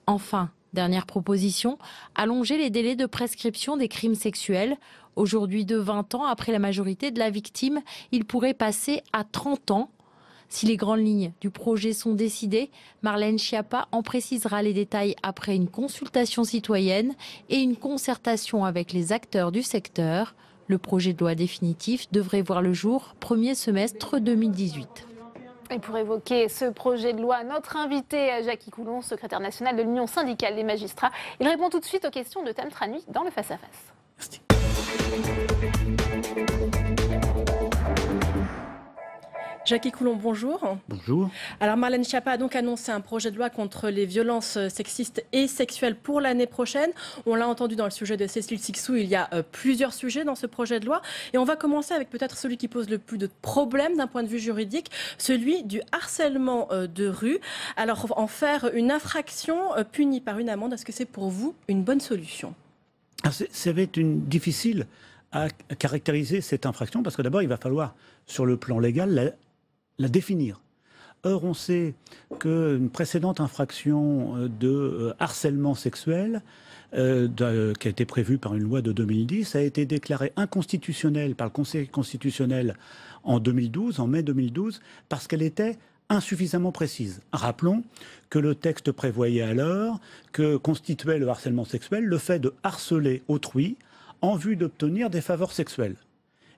Enfin, dernière proposition, allonger les délais de prescription des crimes sexuels. Aujourd'hui, de 20 ans après la majorité de la victime, il pourrait passer à 30 ans. Si les grandes lignes du projet sont décidées, Marlène Schiappa en précisera les détails après une consultation citoyenne et une concertation avec les acteurs du secteur. Le projet de loi définitif devrait voir le jour premier semestre 2018. Et pour évoquer ce projet de loi, notre invité Jackie Coulon, secrétaire national de l'Union syndicale des magistrats. Il répond tout de suite aux questions de Tam Tranui dans le face-à-face. Merci. Jackie Coulon, bonjour. Bonjour. Alors Marlène Schiappa a donc annoncé un projet de loi contre les violences sexistes et sexuelles pour l'année prochaine. On l'a entendu dans le sujet de Cécile Sixou, il y a plusieurs sujets dans ce projet de loi. Et on va commencer avec peut-être celui qui pose le plus de problèmes d'un point de vue juridique, celui du harcèlement de rue. Alors en faire une infraction punie par une amende, est-ce que c'est pour vous une bonne solution ? Ça va être difficile à caractériser cette infraction parce que d'abord il va falloir sur le plan légal la définir. Or, on sait qu'une précédente infraction de harcèlement sexuel qui a été prévu par une loi de 2010, a été déclaré inconstitutionnel par le Conseil constitutionnel en 2012, en mai 2012, parce qu'elle était insuffisamment précise. Rappelons que le texte prévoyait alors que constituait le harcèlement sexuel le fait de harceler autrui en vue d'obtenir des faveurs sexuelles.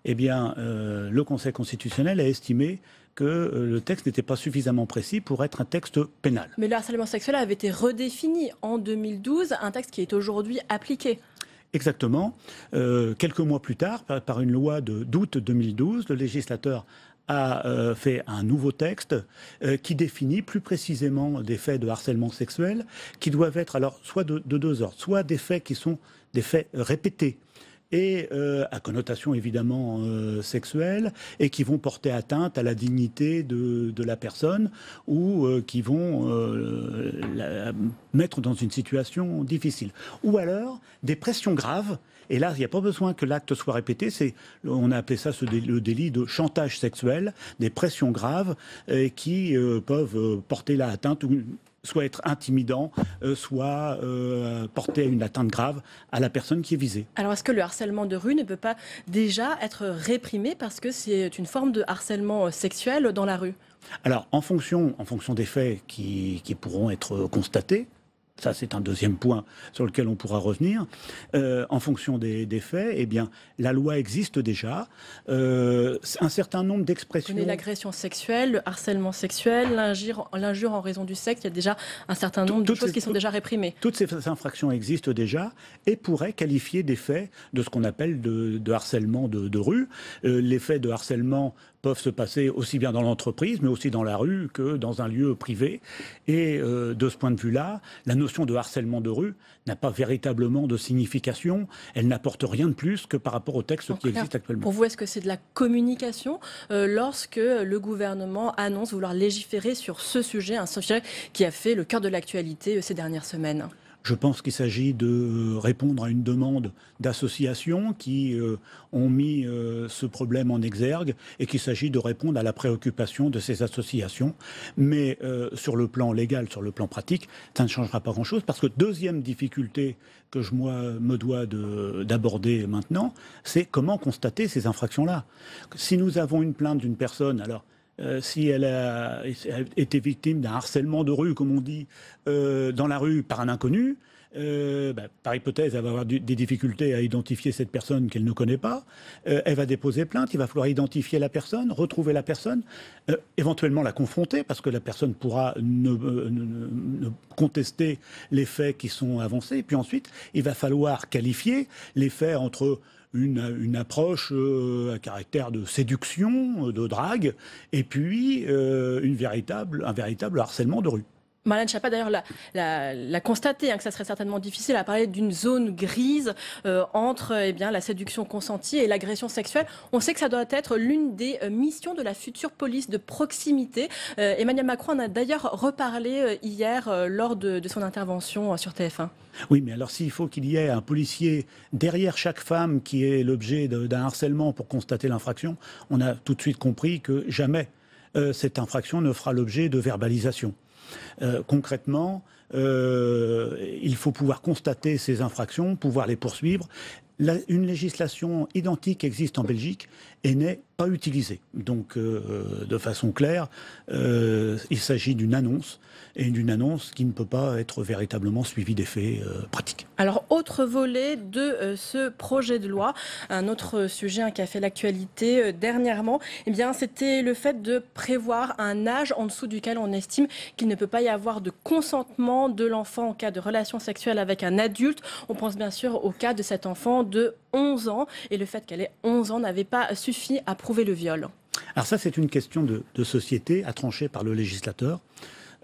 Eh bien, le Conseil constitutionnel a estimé que le texte n'était pas suffisamment précis pour être un texte pénal. Mais le harcèlement sexuel avait été redéfini en 2012, un texte qui est aujourd'hui appliqué. Exactement. Quelques mois plus tard, par une loi d'août 2012, le législateur a fait un nouveau texte qui définit plus précisément des faits de harcèlement sexuel qui doivent être alors soit de deux ordres, soit des faits qui sont des faits répétés et à connotation évidemment sexuelle et qui vont porter atteinte à la dignité de la personne ou qui vont la mettre dans une situation difficile. Ou alors des pressions graves. Et là, il n'y a pas besoin que l'acte soit répété. On a appelé ça le délit de chantage sexuel, des pressions graves qui peuvent porter la atteinte ou soit être intimidant, soit porter une atteinte grave à la personne qui est visée. Alors est-ce que le harcèlement de rue ne peut pas déjà être réprimé parce que c'est une forme de harcèlement sexuel dans la rue? Alors en fonction des faits qui pourront être constatés, ça c'est un deuxième point sur lequel on pourra revenir, en fonction des faits, eh bien, la loi existe déjà. Un certain nombre d'expressions... On connaît l'agression sexuelle, le harcèlement sexuel, l'injure en raison du sexe, il y a déjà un certain nombre de choses qui sont déjà réprimées. Toutes ces infractions existent déjà et pourraient qualifier des faits de ce qu'on appelle de harcèlement de rue. Les faits de harcèlement peuvent se passer aussi bien dans l'entreprise, mais aussi dans la rue que dans un lieu privé. Et de ce point de vue-là, la notion de harcèlement de rue n'a pas véritablement de signification. Elle n'apporte rien de plus que par rapport au texte qui existe actuellement. Pour vous, est-ce que c'est de la communication lorsque le gouvernement annonce vouloir légiférer sur ce sujet, un sujet qui a fait le cœur de l'actualité ces dernières semaines ? Je pense qu'il s'agit de répondre à une demande d'associations qui ont mis ce problème en exergue et qu'il s'agit de répondre à la préoccupation de ces associations. Mais sur le plan légal, sur le plan pratique, ça ne changera pas grand-chose parce que deuxième difficulté que je me dois d'aborder maintenant, c'est comment constater ces infractions-là. Si nous avons une plainte d'une personne, alors... si elle a été victime d'un harcèlement de rue, comme on dit, dans la rue par un inconnu, par hypothèse, elle va avoir des difficultés à identifier cette personne qu'elle ne connaît pas. Elle va déposer plainte, il va falloir identifier la personne, retrouver la personne, éventuellement la confronter, parce que la personne pourra ne contester les faits qui sont avancés. Et puis ensuite, il va falloir qualifier les faits entre... Une approche à caractère de séduction, de drague, et puis un véritable harcèlement de rue. Marlène Schiappa, d'ailleurs, l'a constaté, que ça serait certainement difficile à parler d'une zone grise entre la séduction consentie et l'agression sexuelle. On sait que ça doit être l'une des missions de la future police de proximité. Emmanuel Macron en a d'ailleurs reparlé hier lors de son intervention sur TF1. Oui, mais alors s'il faut qu'il y ait un policier derrière chaque femme qui est l'objet d'un harcèlement pour constater l'infraction, on a tout de suite compris que jamais cette infraction ne fera l'objet de verbalisation. Concrètement, il faut pouvoir constater ces infractions, pouvoir les poursuivre. Une législation identique existe en Belgique et n'est pas utilisée. Donc, de façon claire, il s'agit d'une annonce, et d'une annonce qui ne peut pas être véritablement suivie des faits pratiques. Alors, autre volet de ce projet de loi, un autre sujet qui a fait l'actualité dernièrement, c'était le fait de prévoir un âge en dessous duquel on estime qu'il ne peut pas y avoir de consentement de l'enfant en cas de relation sexuelle avec un adulte. On pense bien sûr au cas de cet enfant de 11 ans, et le fait qu'elle ait 11 ans n'avait pas suffi à prouver le viol. Alors ça, c'est une question de société à trancher par le législateur.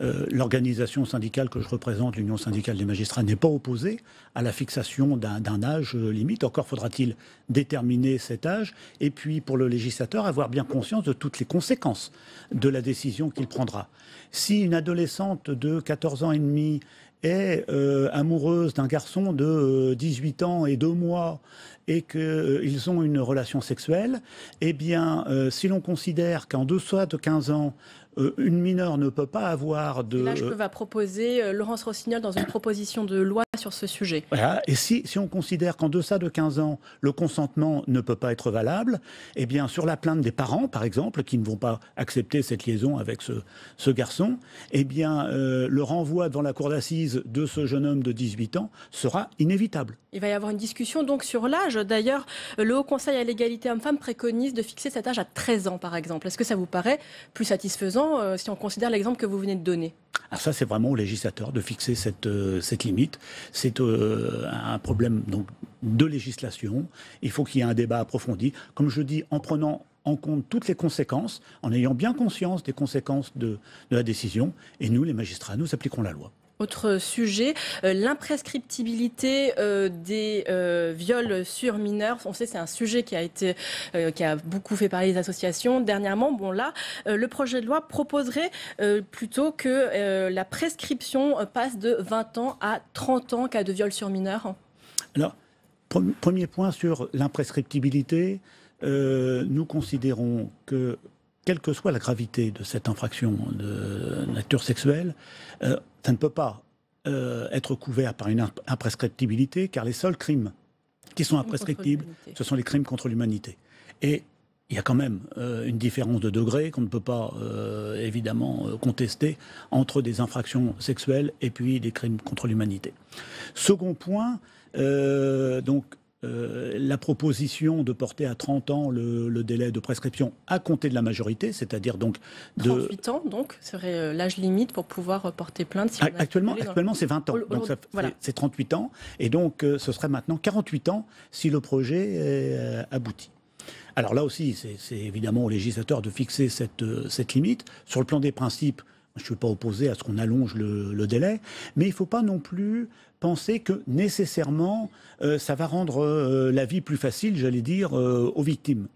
L'organisation syndicale que je représente, l'Union syndicale des magistrats, n'est pas opposée à la fixation d'un âge limite. Encore faudra-t-il déterminer cet âge et puis, pour le législateur, avoir bien conscience de toutes les conséquences de la décision qu'il prendra. Si une adolescente de 14 ans et demi est amoureuse d'un garçon de 18 ans et 2 mois et qu'ils ont une relation sexuelle, eh bien, si l'on considère qu'en dessous de 15 ans, une mineure ne peut pas avoir de... Là, je va proposer Laurence Rossignol dans une proposition de loi sur ce sujet. Voilà. Et si on considère qu'en deçà de 15 ans, le consentement ne peut pas être valable, eh bien, sur la plainte des parents, par exemple, qui ne vont pas accepter cette liaison avec ce garçon, eh bien, le renvoi devant la cour d'assises de ce jeune homme de 18 ans sera inévitable. Il va y avoir une discussion donc sur l'âge. D'ailleurs, le Haut Conseil à l'égalité hommes-femmes préconise de fixer cet âge à 13 ans, par exemple. Est-ce que ça vous paraît plus satisfaisant si on considère l'exemple que vous venez de donner? Alors ça, c'est vraiment au législateur de fixer cette limite. C'est un problème donc, de législation. Il faut qu'il y ait un débat approfondi. Comme je dis, en prenant en compte toutes les conséquences, en ayant bien conscience des conséquences de la décision. Et nous, les magistrats, nous appliquerons la loi. Autre sujet, l'imprescriptibilité des viols sur mineurs. On sait que c'est un sujet qui a beaucoup fait parler les associations dernièrement. Bon là, le projet de loi proposerait plutôt que la prescription passe de 20 ans à 30 ans en cas de viol sur mineurs. Alors, premier point sur l'imprescriptibilité, nous considérons que quelle que soit la gravité de cette infraction de nature sexuelle, ça ne peut pas être couvert par une imprescriptibilité, car les seuls crimes qui sont imprescriptibles, ce sont les crimes contre l'humanité. Et il y a quand même une différence de degré qu'on ne peut pas évidemment contester entre des infractions sexuelles et puis des crimes contre l'humanité. Second point, la proposition de porter à 30 ans le délai de prescription à compter de la majorité, c'est-à-dire donc de... 38 ans, donc, serait l'âge limite pour pouvoir porter plainte. Si actuellement, c'est 20 ans, donc c'est 38 ans, et donc ce serait maintenant 48 ans si le projet aboutit. Alors là aussi, c'est évidemment au législateur de fixer cette limite. Sur le plan des principes, je ne suis pas opposé à ce qu'on allonge le délai, mais il ne faut pas non plus penser que nécessairement ça va rendre la vie plus facile, j'allais dire, aux victimes.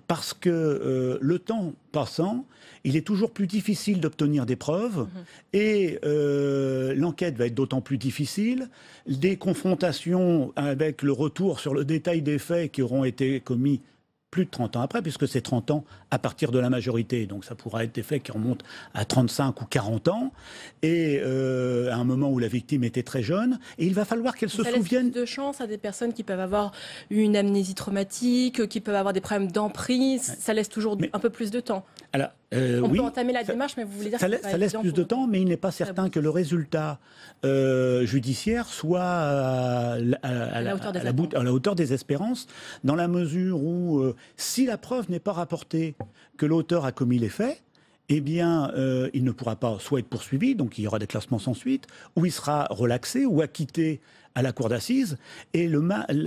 Parce que le temps passant, il est toujours plus difficile d'obtenir des preuves et l'enquête va être d'autant plus difficile. Des confrontations avec le retour sur le détail des faits qui auront été commis plus de 30 ans après, puisque c'est 30 ans à partir de la majorité. Donc ça pourra être des faits qui remontent à 35 ou 40 ans, et à un moment où la victime était très jeune. Et il va falloir qu'elle se souvienne... Ça laisse plus de chance à des personnes qui peuvent avoir une amnésie traumatique, qui peuvent avoir des problèmes d'emprise. Ça laisse toujours un peu plus de temps. Alors, on oui, peut entamer la démarche, mais vous voulez dire ça que ça laisse plus de temps, mais il n'est pas certain que le résultat judiciaire soit à la hauteur des espérances, dans la mesure où, si la preuve n'est pas rapportée que l'auteur a commis les faits, eh bien, il ne pourra pas soit être poursuivi, donc il y aura des classements sans suite, ou il sera relaxé ou acquitté à la cour d'assises, et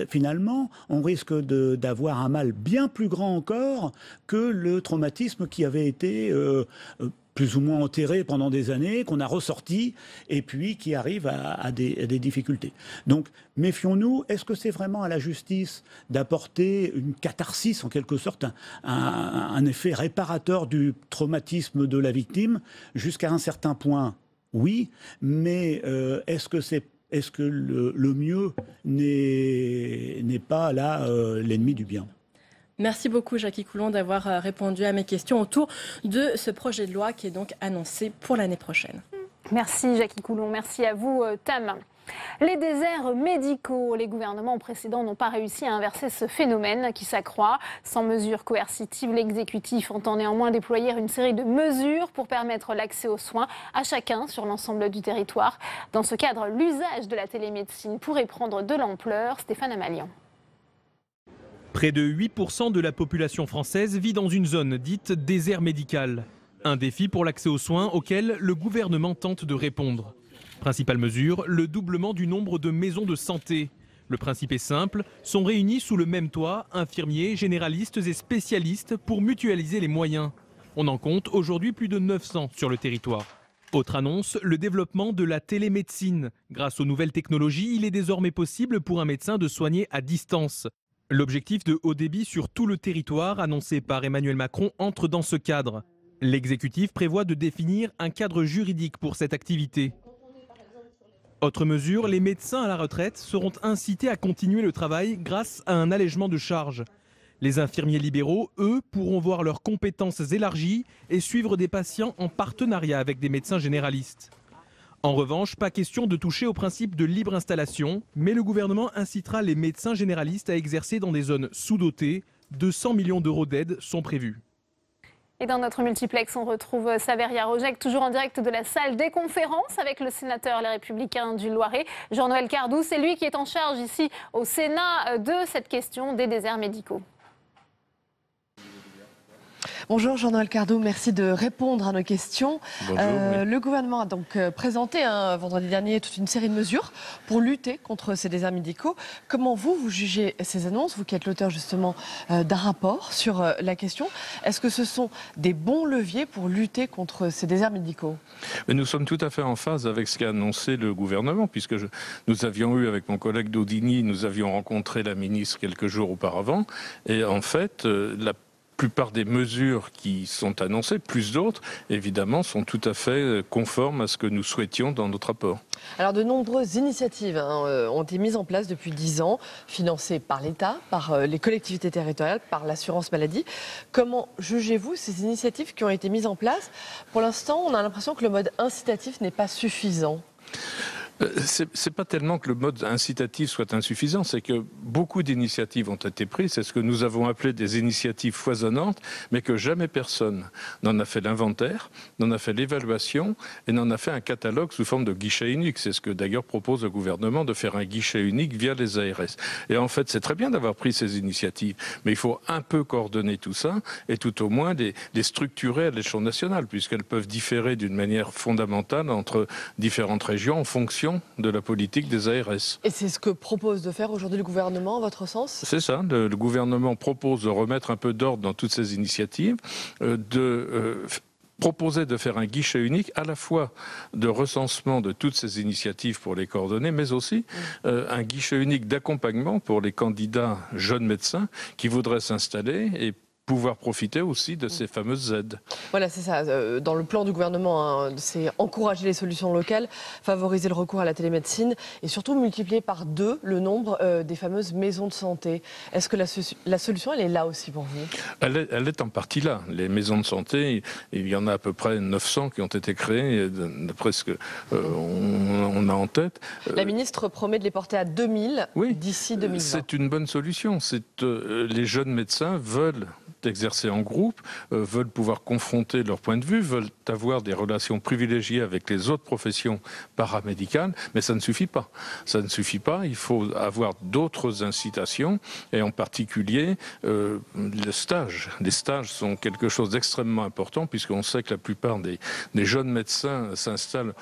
finalement, on risque d'avoir un mal bien plus grand encore que le traumatisme qui avait été plus ou moins enterré pendant des années, qu'on a ressorti, et puis qui arrive à des difficultés. Donc, méfions-nous. Est-ce que c'est vraiment à la justice d'apporter une catharsis, en quelque sorte, un effet réparateur du traumatisme de la victime? Jusqu'à un certain point, oui, mais est-ce que le mieux n'est pas là l'ennemi du bien? Merci beaucoup Jackie Coulon d'avoir répondu à mes questions autour de ce projet de loi qui est donc annoncé pour l'année prochaine. Merci Jackie Coulon, merci à vous Tam. Les déserts médicaux, les gouvernements précédents n'ont pas réussi à inverser ce phénomène qui s'accroît. Sans mesures coercitives, l'exécutif entend néanmoins déployer une série de mesures pour permettre l'accès aux soins à chacun sur l'ensemble du territoire. Dans ce cadre, l'usage de la télémédecine pourrait prendre de l'ampleur. Stéphane Amalian. Près de 8% de la population française vit dans une zone dite désert médical. Un défi pour l'accès aux soins auquel le gouvernement tente de répondre. Principale mesure, le doublement du nombre de maisons de santé. Le principe est simple, sont réunis sous le même toit infirmiers, généralistes et spécialistes pour mutualiser les moyens. On en compte aujourd'hui plus de 900 sur le territoire. Autre annonce, le développement de la télémédecine. Grâce aux nouvelles technologies, il est désormais possible pour un médecin de soigner à distance. L'objectif de haut débit sur tout le territoire annoncé par Emmanuel Macron entre dans ce cadre. L'exécutif prévoit de définir un cadre juridique pour cette activité. Autre mesure, les médecins à la retraite seront incités à continuer le travail grâce à un allègement de charges. Les infirmiers libéraux, eux, pourront voir leurs compétences élargies et suivre des patients en partenariat avec des médecins généralistes. En revanche, pas question de toucher au principe de libre installation, mais le gouvernement incitera les médecins généralistes à exercer dans des zones sous-dotées. 200 millions d'euros d'aide sont prévus. Et dans notre multiplex, on retrouve Saveria Rojek, toujours en direct de la salle des conférences avec le sénateur Les Républicains du Loiret, Jean-Noël Cardou. C'est lui qui est en charge ici au Sénat de cette question des déserts médicaux. Bonjour Jean-Noël Cardou, merci de répondre à nos questions. Bonjour, oui. Le gouvernement a donc présenté vendredi dernier toute une série de mesures pour lutter contre ces déserts médicaux. Comment vous jugez ces annonces, vous qui êtes l'auteur justement d'un rapport sur la question? Est-ce que ce sont des bons leviers pour lutter contre ces déserts médicaux? Mais nous sommes tout à fait en phase avec ce qu'a annoncé le gouvernement, puisque nous avions eu avec mon collègue Daudigny, nous avions rencontré la ministre quelques jours auparavant, et en fait la plupart des mesures qui sont annoncées, plus d'autres, évidemment, sont tout à fait conformes à ce que nous souhaitions dans notre rapport. Alors, de nombreuses initiatives ont été mises en place depuis 10 ans, financées par l'État, par les collectivités territoriales, par l'assurance maladie. Comment jugez-vous ces initiatives qui ont été mises en place? Pour l'instant, on a l'impression que le mode incitatif n'est pas suffisant. C'est pas tellement que le mode incitatif soit insuffisant, c'est que beaucoup d'initiatives ont été prises, c'est ce que nous avons appelé des initiatives foisonnantes, mais que jamais personne n'en a fait l'inventaire, n'en a fait l'évaluation et n'en a fait un catalogue sous forme de guichet unique. C'est ce que d'ailleurs propose le gouvernement, de faire un guichet unique via les ARS. Et en fait, c'est très bien d'avoir pris ces initiatives, mais il faut un peu coordonner tout ça et tout au moins les structurer à l'échelon national, puisqu'elles peuvent différer d'une manière fondamentale entre différentes régions en fonction de la politique des ARS. Et c'est ce que propose de faire aujourd'hui le gouvernement, à votre sens? C'est ça, le gouvernement propose de remettre un peu d'ordre dans toutes ces initiatives, proposer de faire un guichet unique, à la fois de recensement de toutes ces initiatives pour les coordonner, mais aussi un guichet unique d'accompagnement pour les candidats jeunes médecins qui voudraient s'installer et pouvoir profiter aussi de ces fameuses aides. Voilà, c'est ça. Dans le plan du gouvernement, c'est encourager les solutions locales, favoriser le recours à la télémédecine et surtout multiplier par 2 le nombre des fameuses maisons de santé. Est-ce que la solution, elle est là aussi pour vous? Elle est en partie là. Les maisons de santé, il y en a à peu près 900 qui ont été créées, d'après ce qu'on a en tête. La ministre promet de les porter à 2000 d'ici 2020. C'est une bonne solution. Les jeunes médecins veulent exercer en groupe, veulent pouvoir confronter leur point de vue, veulent avoir des relations privilégiées avec les autres professions paramédicales, mais ça ne suffit pas. Ça ne suffit pas, il faut avoir d'autres incitations, et en particulier les stages. Les stages sont quelque chose d'extrêmement important, puisqu'on sait que la plupart des jeunes médecins s'installent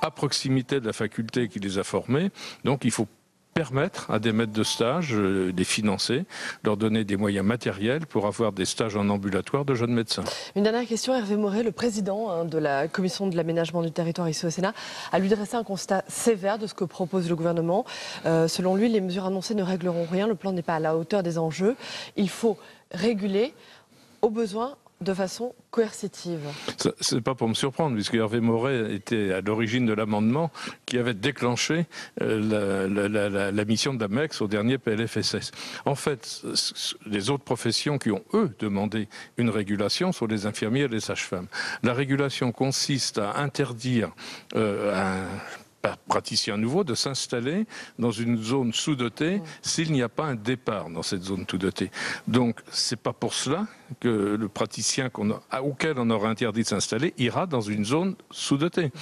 à proximité de la faculté qui les a formés, donc il faut permettre à des maîtres de stage, les financer, leur donner des moyens matériels pour avoir des stages en ambulatoire de jeunes médecins. Une dernière question, Hervé Maurey, le président de la commission de l'aménagement du territoire ici au Sénat, a lui dressé un constat sévère de ce que propose le gouvernement. Selon lui, les mesures annoncées ne régleront rien, le plan n'est pas à la hauteur des enjeux. Il faut réguler au besoin de façon coercitive. Ce n'est pas pour me surprendre, puisque Hervé Maurey était à l'origine de l'amendement qui avait déclenché la mission de la MEX au dernier PLFSS. En fait, les autres professions qui ont, eux, demandé une régulation sont les infirmiers et les sages-femmes. La régulation consiste à interdire praticien nouveau de s'installer dans une zone sous-dotée s'il n'y a pas un départ dans cette zone sous-dotée. Donc c'est pas pour cela que le praticien auquel on aura interdit de s'installer ira dans une zone sous-dotée.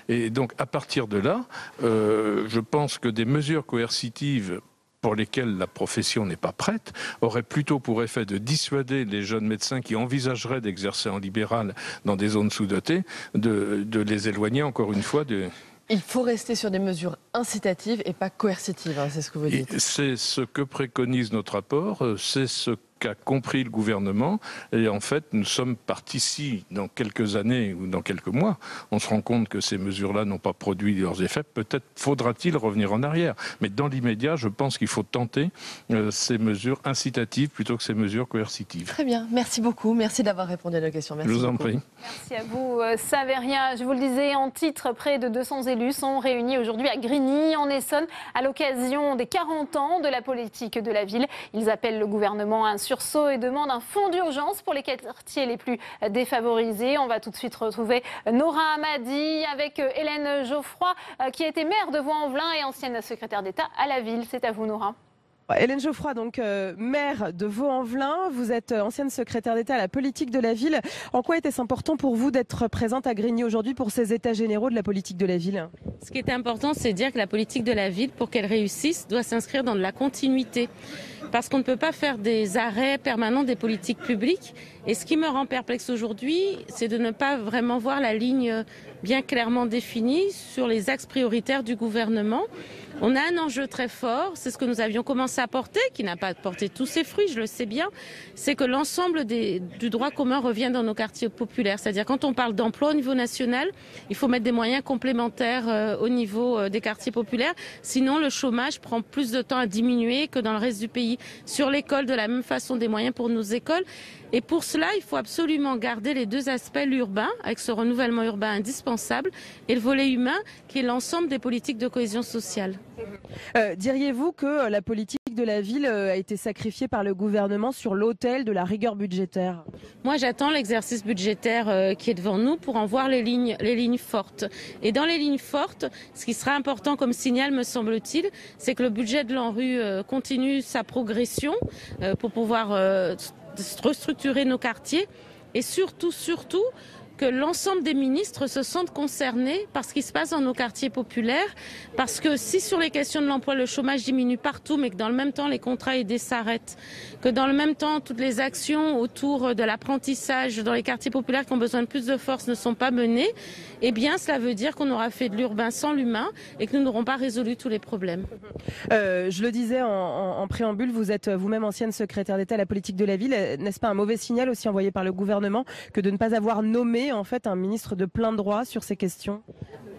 Et donc à partir de là, je pense que des mesures coercitives pour lesquelles la profession n'est pas prête, auraient plutôt pour effet de dissuader les jeunes médecins qui envisageraient d'exercer en libéral dans des zones sous-dotées, de les éloigner encore une fois de... Il faut rester sur des mesures incitatives et pas coercitives, c'est ce que vous dites. C'est ce que préconise notre rapport, c'est ce qu'a compris le gouvernement. Et en fait, nous sommes partis, si dans quelques années ou dans quelques mois, on se rend compte que ces mesures-là n'ont pas produit leurs effets, peut-être faudra-t-il revenir en arrière. Mais dans l'immédiat, je pense qu'il faut tenter ces mesures incitatives plutôt que ces mesures coercitives. Très bien, merci beaucoup. Merci d'avoir répondu à nos questions. Merci Je vous en beaucoup. prie. Merci à vous, Saveria. Je vous le disais en titre, près de 200 élus sont réunis aujourd'hui à Grigny, en Essonne, à l'occasion des 40 ans de la politique de la ville. Ils appellent le gouvernement à un sursaut et demandent un fonds d'urgence pour les quartiers les plus défavorisés. On va tout de suite retrouver Nora Hamadi avec Hélène Geoffroy, qui a été maire de Vaux-en-Velin et ancienne secrétaire d'État à la ville. C'est à vous, Nora. Hélène Geoffroy, donc maire de Vaux-en-Velin, vous êtes ancienne secrétaire d'État à la politique de la ville. En quoi était-ce important pour vous d'être présente à Grigny aujourd'hui pour ces états généraux de la politique de la ville? Ce qui est important, c'est de dire que la politique de la ville, pour qu'elle réussisse, doit s'inscrire dans de la continuité. Parce qu'on ne peut pas faire des arrêts permanents des politiques publiques. Et ce qui me rend perplexe aujourd'hui, c'est de ne pas vraiment voir la ligne bien clairement définie sur les axes prioritaires du gouvernement. On a un enjeu très fort, c'est ce que nous avions commencé à porter, qui n'a pas porté tous ses fruits, je le sais bien, c'est que l'ensemble du droit commun revient dans nos quartiers populaires. C'est-à-dire quand on parle d'emploi au niveau national, il faut mettre des moyens complémentaires au niveau des quartiers populaires, sinon le chômage prend plus de temps à diminuer que dans le reste du pays. Sur l'école, de la même façon, des moyens pour nos écoles. Et pour cela, il faut absolument garder les deux aspects, l'urbain, avec ce renouvellement urbain indispensable, et le volet humain, qui est l'ensemble des politiques de cohésion sociale. Diriez-vous que la politique de la ville a été sacrifiée par le gouvernement sur l'autel de la rigueur budgétaire? Moi, j'attends l'exercice budgétaire qui est devant nous pour en voir les lignes fortes. Et dans les lignes fortes, ce qui sera important comme signal, me semble-t-il, c'est que le budget de l'ANRU continue sa progression pour pouvoir restructurer nos quartiers et surtout que l'ensemble des ministres se sentent concernés par ce qui se passe dans nos quartiers populaires, parce que si sur les questions de l'emploi, le chômage diminue partout, mais que dans le même temps, les contrats aidés s'arrêtent, que dans le même temps, toutes les actions autour de l'apprentissage dans les quartiers populaires qui ont besoin de plus de force ne sont pas menées, eh bien, cela veut dire qu'on aura fait de l'urbain sans l'humain et que nous n'aurons pas résolu tous les problèmes. Je le disais en préambule, vous êtes vous-même ancienne secrétaire d'État à la politique de la ville. N'est-ce pas un mauvais signal aussi envoyé par le gouvernement que de ne pas avoir nommé en fait un ministre de plein droit sur ces questions?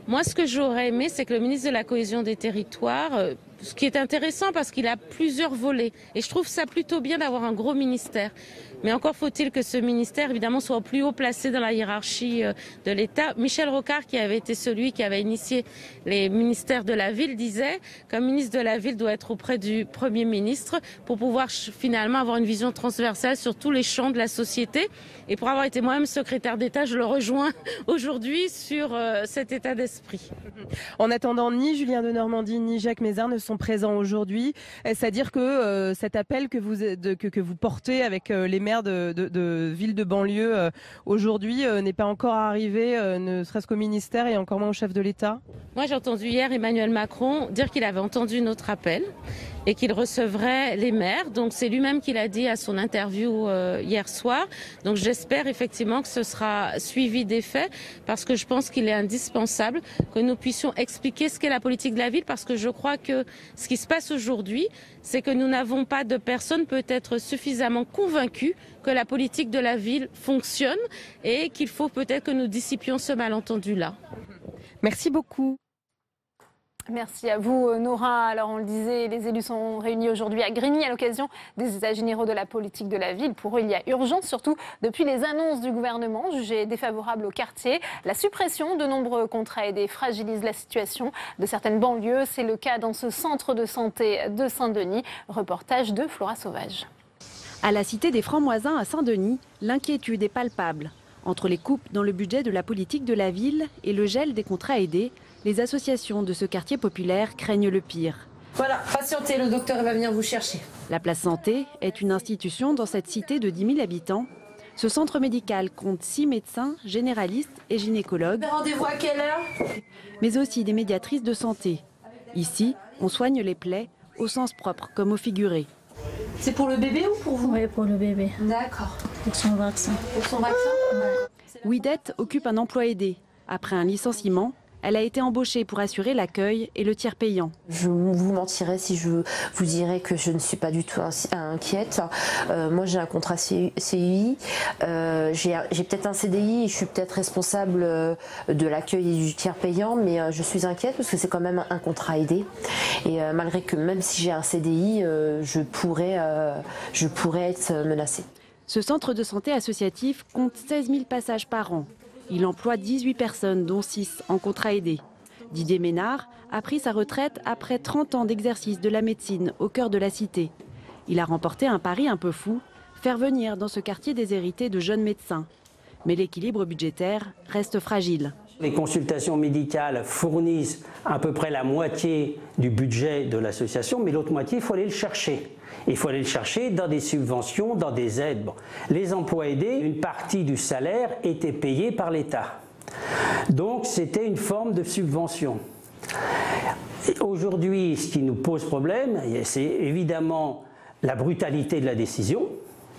Moi, ce que j'aurais aimé, c'est que le ministre de la Cohésion des Territoires, ce qui est intéressant parce qu'il a plusieurs volets, et je trouve ça plutôt bien d'avoir un gros ministère. Mais encore faut-il que ce ministère, évidemment, soit au plus haut placé dans la hiérarchie de l'État. Michel Rocard, qui avait été celui qui avait initié les ministères de la ville, disait qu'un ministre de la ville doit être auprès du Premier ministre pour pouvoir finalement avoir une vision transversale sur tous les champs de la société. Et pour avoir été moi-même secrétaire d'État, je le rejoins aujourd'hui sur cet état d'esprit. En attendant, ni Julien Denormandie ni Jacques Mézard ne sont présents aujourd'hui. Est-ce à dire que cet appel que vous portez avec les maires de villes de banlieue aujourd'hui n'est pas encore arrivé, ne serait-ce qu'au ministère et encore moins au chef de l'État? Moi, j'ai entendu hier Emmanuel Macron dire qu'il avait entendu notre appel et qu'il recevrait les maires. Donc c'est lui-même qui l'a dit à son interview hier soir. Donc j'espère effectivement que ce sera suivi des faits, parce que je pense qu'il est indispensable que nous puissions expliquer ce qu'est la politique de la ville, parce que je crois que ce qui se passe aujourd'hui, c'est que nous n'avons pas de personnes peut-être suffisamment convaincues que la politique de la ville fonctionne et qu'il faut peut-être que nous dissipions ce malentendu-là. Merci beaucoup. Merci à vous, Nora. Alors, on le disait, les élus sont réunis aujourd'hui à Grigny à l'occasion des états généraux de la politique de la ville. Pour eux, il y a urgence, surtout depuis les annonces du gouvernement jugées défavorables au quartier. La suppression de nombreux contrats aidés fragilise la situation de certaines banlieues. C'est le cas dans ce centre de santé de Saint-Denis. Reportage de Flora Sauvage. À la cité des Francs-Moisins à Saint-Denis, l'inquiétude est palpable. Entre les coupes dans le budget de la politique de la ville et le gel des contrats aidés, les associations de ce quartier populaire craignent le pire. Voilà, patientez, le docteur va venir vous chercher. La place santé est une institution dans cette cité de 10 000 habitants. Ce centre médical compte 6 médecins, généralistes et gynécologues. Rendez-vous à quelle heure? Mais aussi des médiatrices de santé. Ici, on soigne les plaies, au sens propre comme au figuré. C'est pour le bébé ou pour vous? Oui, pour le bébé. D'accord. Pour son vaccin. Pour son vaccin? Ouidette occupe un emploi aidé. Après un licenciement, Elle a été embauchée pour assurer l'accueil et le tiers payant. Je vous mentirais si je vous dirais que je ne suis pas du tout inquiète. Moi, j'ai un contrat CUI, j'ai peut-être un CDI et je suis peut-être responsable de l'accueil et du tiers payant, mais je suis inquiète parce que c'est quand même un contrat aidé. Et malgré que même si j'ai un CDI, je pourrais être menacée. Ce centre de santé associatif compte 16 000 passages par an. Il emploie 18 personnes, dont 6 en contrat aidé. Didier Ménard a pris sa retraite après 30 ans d'exercice de la médecine au cœur de la cité. Il a remporté un pari un peu fou, faire venir dans ce quartier déshérité de jeunes médecins. Mais l'équilibre budgétaire reste fragile. Les consultations médicales fournissent à peu près la moitié du budget de l'association, mais l'autre moitié, il faut aller le chercher. Il faut aller le chercher dans des subventions, dans des aides. Bon. Les emplois aidés, une partie du salaire était payée par l'État. Donc c'était une forme de subvention. Aujourd'hui, ce qui nous pose problème, c'est évidemment la brutalité de la décision,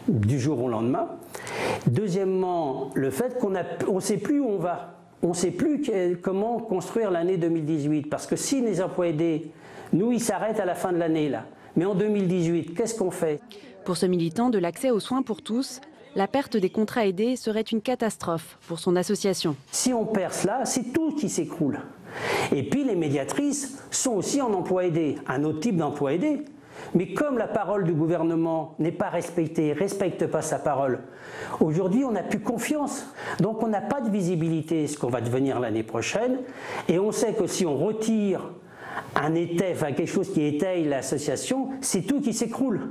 du jour au lendemain. Deuxièmement, le fait qu'on ne sait plus où on va. On ne sait plus comment construire l'année 2018. Parce que si les emplois aidés, nous, ils s'arrêtent à la fin de l'année, là. Mais en 2018, qu'est-ce qu'on fait? Pour ce militant de l'accès aux soins pour tous, la perte des contrats aidés serait une catastrophe pour son association. Si on perd cela, c'est tout qui s'écroule. Et puis les médiatrices sont aussi en emploi aidé, un autre type d'emploi aidé. Mais comme la parole du gouvernement n'est pas respectée, ne respecte pas sa parole, aujourd'hui on n'a plus confiance. Donc on n'a pas de visibilité ce qu'on va devenir l'année prochaine. Et on sait que si on retire quelque chose qui étaye l'association, c'est tout qui s'écroule.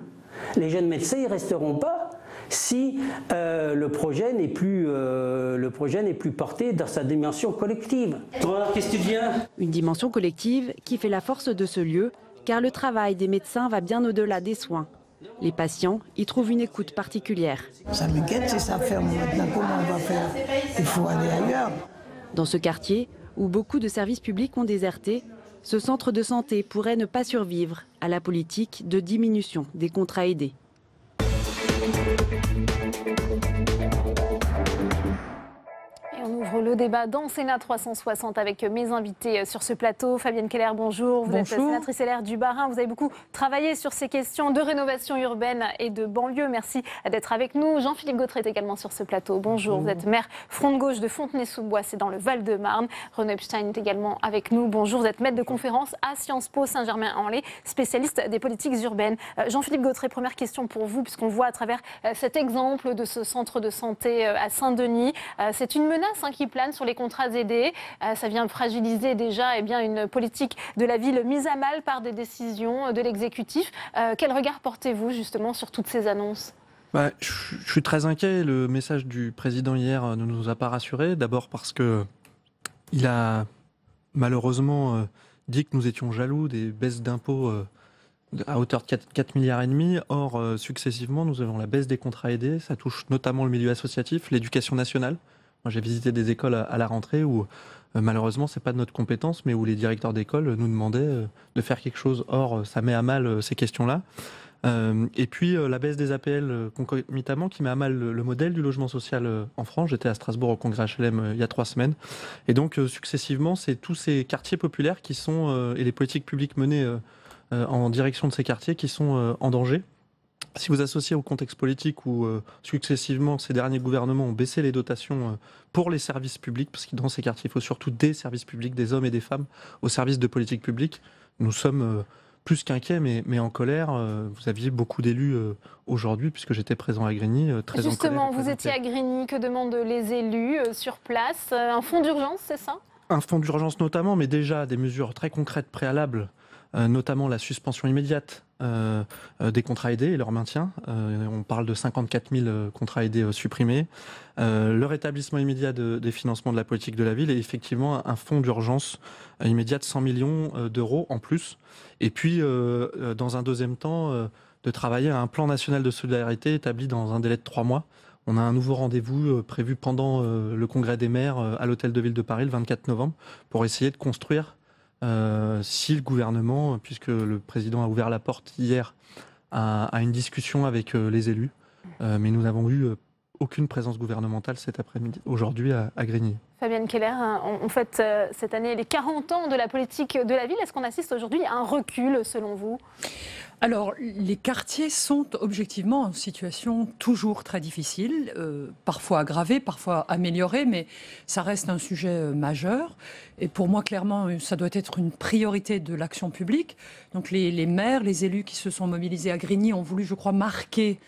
Les jeunes médecins, ils ne resteront pas si le projet n'est plus porté dans sa dimension collective. Toi, qu'est-ce que tu deviens? Une dimension collective qui fait la force de ce lieu, car le travail des médecins va bien au-delà des soins. Les patients y trouvent une écoute particulière. Ça m'inquiète si ça ferme maintenant, comment on va faire? Il faut aller ailleurs. Dans ce quartier, où beaucoup de services publics ont déserté, ce centre de santé pourrait ne pas survivre à la politique de diminution des contrats aidés. On ouvre le débat dans Sénat 360 avec mes invités sur ce plateau. Fabienne Keller, bonjour. Vous êtes sénatrice LR du Bas-Rhin. Vous avez beaucoup travaillé sur ces questions de rénovation urbaine et de banlieue. Merci d'être avec nous. Jean-Philippe Gautret est également sur ce plateau. Bonjour. Vous êtes maire Front de Gauche de Fontenay-sous-Bois, c'est dans le Val-de-Marne. Renaud Epstein est également avec nous. Bonjour. Vous êtes maître de conférence à Sciences Po Saint-Germain-en-Laye, spécialiste des politiques urbaines. Jean-Philippe Gautret, première question pour vous, puisqu'on voit à travers cet exemple de ce centre de santé à Saint-Denis. C'est une menace qui plane sur les contrats aidés. Ça vient fragiliser déjà une politique de la ville mise à mal par des décisions de l'exécutif. Quel regard portez-vous justement sur toutes ces annonces ? Je suis très inquiet. Le message du président hier ne nous a pas rassurés. D'abord parce qu'il a malheureusement dit que nous étions jaloux des baisses d'impôts à hauteur de 4,5 milliards. Or, successivement, nous avons la baisse des contrats aidés. Ça touche notamment le milieu associatif, l'éducation nationale. Moi, j'ai visité des écoles à la rentrée où, malheureusement, ce n'est pas de notre compétence, mais où les directeurs d'école nous demandaient de faire quelque chose. Or, ça met à mal ces questions-là. Et puis, la baisse des APL concomitamment qui met à mal le modèle du logement social en France. J'étais à Strasbourg au congrès HLM il y a 3 semaines. Et donc, successivement, c'est tous ces quartiers populaires qui sont, et les politiques publiques menées en direction de ces quartiers qui sont en danger. Si vous associez au contexte politique où successivement ces derniers gouvernements ont baissé les dotations pour les services publics, parce que dans ces quartiers il faut surtout des services publics, des hommes et des femmes au service de politique publique, nous sommes plus qu'inquiets mais en colère. Vous aviez beaucoup d'élus aujourd'hui, puisque j'étais présent à Grigny, très Justement, en colère. vous étiez à Grigny, que demandent les élus sur place? Un fonds d'urgence, c'est ça? Un fonds d'urgence notamment, mais déjà des mesures très concrètes préalables, notamment la suspension immédiate des contrats aidés et leur maintien. On parle de 54 000 contrats aidés supprimés. Le rétablissement immédiat des financements de la politique de la ville et effectivement un fonds d'urgence immédiat de 100 millions d'euros en plus. Et puis, dans un deuxième temps, de travailler à un plan national de solidarité établi dans un délai de 3 mois. On a un nouveau rendez-vous prévu pendant le congrès des maires à l'hôtel de ville de Paris le 24 novembre pour essayer de construire si le gouvernement, puisque le président a ouvert la porte hier à une discussion avec les élus, mais nous avons eu aucune présence gouvernementale cet après-midi, aujourd'hui à Grigny. Fabienne Keller, on fête cette année les 40 ans de la politique de la ville. Est-ce qu'on assiste aujourd'hui à un recul, selon vous ? Alors, les quartiers sont objectivement en situation toujours très difficile, parfois aggravée, parfois améliorée, mais ça reste un sujet majeur. Et pour moi, clairement, ça doit être une priorité de l'action publique. Donc, les maires, les élus qui se sont mobilisés à Grigny ont voulu, je crois, marquer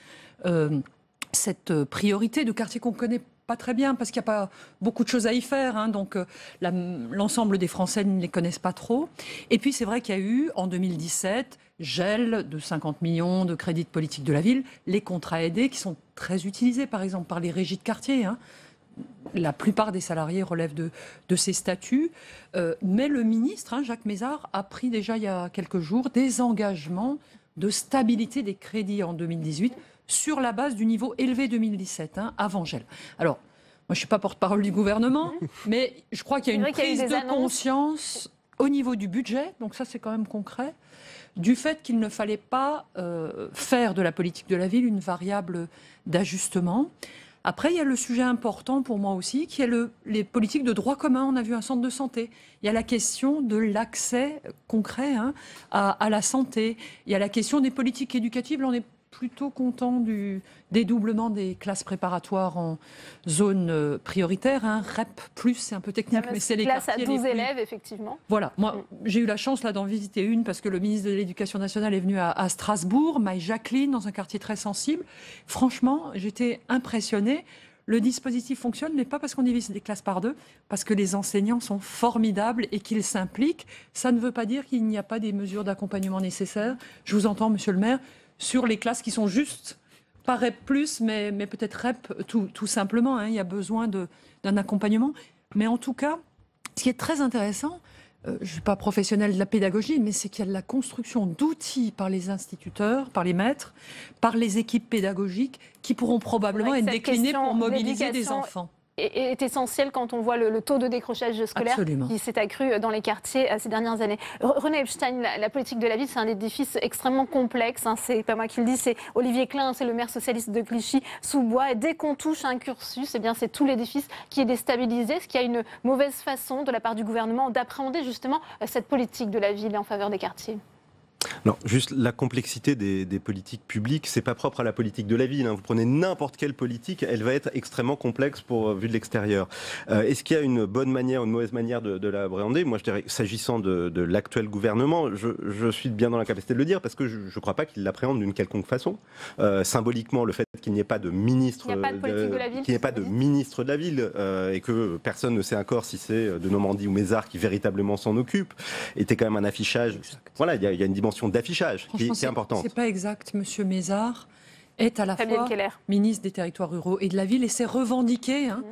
cette priorité de quartier qu'on connaît pas très bien parce qu'il n'y a pas beaucoup de choses à y faire, hein, donc l'ensemble des Français ne les connaissent pas trop. Et puis c'est vrai qu'il y a eu en 2017 gel de 50 millions de crédits de politique de la ville, les contrats aidés qui sont très utilisés par exemple par les régies de quartier. Hein. La plupart des salariés relèvent de ces statuts, mais le ministre, hein, Jacques Mézard, a pris déjà il y a quelques jours des engagements de stabilité des crédits en 2018 sur la base du niveau élevé 2017, hein, avant gel. Alors, moi je ne suis pas porte-parole du gouvernement, mais je crois qu'il y a une prise de conscience au niveau du budget, donc ça c'est quand même concret, du fait qu'il ne fallait pas faire de la politique de la ville une variable d'ajustement. Après, il y a le sujet important pour moi aussi, qui est les politiques de droit commun. On a vu un centre de santé. Il y a la question de l'accès concret, hein, à la santé. Il y a la question des politiques éducatives. Là, on est plutôt content du dédoublement des classes préparatoires en zone prioritaire. Hein. REP+, c'est un peu technique, mais c'est les quartiers à 12 les élèves, effectivement. Voilà, moi j'ai eu la chance là d'en visiter une parce que le ministre de l'Éducation nationale est venu à Strasbourg, Maille-Jacqueline, dans un quartier très sensible. Franchement, j'étais impressionnée. Le dispositif fonctionne, mais pas parce qu'on divise des classes par deux, parce que les enseignants sont formidables et qu'ils s'impliquent. Ça ne veut pas dire qu'il n'y a pas des mesures d'accompagnement nécessaires. Je vous entends, monsieur le maire, sur les classes qui sont juste, pas REP+, mais peut-être REP tout simplement. Hein, il y a besoin d'un accompagnement. Mais en tout cas, ce qui est très intéressant, je ne suis pas professionnelle de la pédagogie, mais c'est qu'il y a de la construction d'outils par les instituteurs, par les maîtres, par les équipes pédagogiques, qui pourront probablement être déclinés pour mobiliser des enfants. Est essentiel quand on voit le taux de décrochage scolaire Absolument. Qui s'est accru dans les quartiers ces dernières années. René Epstein, la politique de la ville, c'est un édifice extrêmement complexe. Hein, c'est pas moi qui le dis, c'est Olivier Klein, c'est le maire socialiste de Clichy-sous-Bois. Et dès qu'on touche un cursus, eh bien, c'est tout l'édifice qui est déstabilisé. Est-ce qu'il y a une mauvaise façon de la part du gouvernement d'appréhender justement cette politique de la ville en faveur des quartiers ? Non, juste la complexité des politiques publiques, c'est pas propre à la politique de la ville. Hein. Vous prenez n'importe quelle politique, elle va être extrêmement complexe vu de l'extérieur. Est-ce qu'il y a une bonne manière, une mauvaise manière de l'appréhender ? Moi, je dirais, s'agissant de l'actuel gouvernement, je suis bien dans la capacité de le dire parce que je ne crois pas qu'il l'appréhende d'une quelconque façon. Symboliquement, le fait qu'il n'y ait pas de ministre, ministre de la ville et que personne ne sait encore si c'est de Normandie ou Mézard qui véritablement s'en occupe, était quand même un affichage. Voilà, il y a une dimension d'affichage qui est importante. C'est pas exact. Monsieur Mézard est à la fois ministre des Territoires ruraux et de la ville et c'est revendiqué. Hein,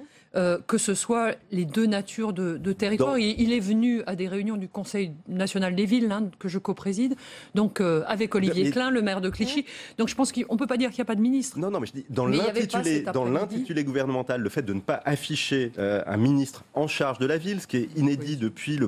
que ce soit les deux natures de territoire. Il est venu à des réunions du Conseil national des villes, hein, que je co-préside, donc avec Olivier Klein, le maire de Clichy. Donc je pense qu'on ne peut pas dire qu'il n'y a pas de ministre. Non, mais je dis, dans l'intitulé gouvernemental, le fait de ne pas afficher un ministre en charge de la ville, ce qui est inédit depuis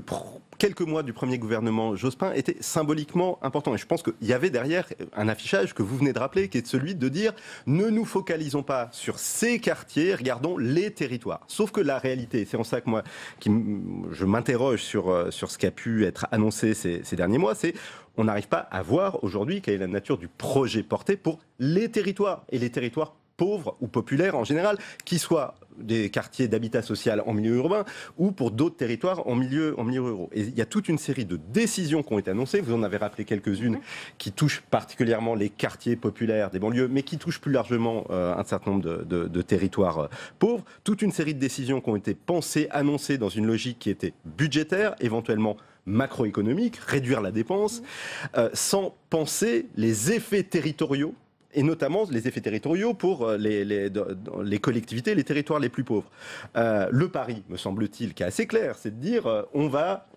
quelques mois du premier gouvernement Jospin, était symboliquement important. Et je pense qu'il y avait derrière un affichage que vous venez de rappeler, qui est celui de dire ne nous focalisons pas sur ces quartiers, regardons les territoires. Sauf que la réalité, c'est en ça que moi, je m'interroge sur ce qui a pu être annoncé ces derniers mois, c'est on n'arrive pas à voir aujourd'hui quelle est la nature du projet porté pour les territoires, et les territoires pauvres ou populaires en général, qui soient des quartiers d'habitat social en milieu urbain ou pour d'autres territoires en milieu rural. Et il y a toute une série de décisions qui ont été annoncées, vous en avez rappelé quelques-unes, qui touchent particulièrement les quartiers populaires des banlieues, mais qui touchent plus largement un certain nombre de territoires pauvres. Toute une série de décisions qui ont été pensées, annoncées dans une logique qui était budgétaire, éventuellement macroéconomique, réduire la dépense, sans penser les effets territoriaux, et notamment les effets territoriaux pour les collectivités, les territoires les plus pauvres. Le pari, me semble-t-il, qui est assez clair, c'est de dire on va...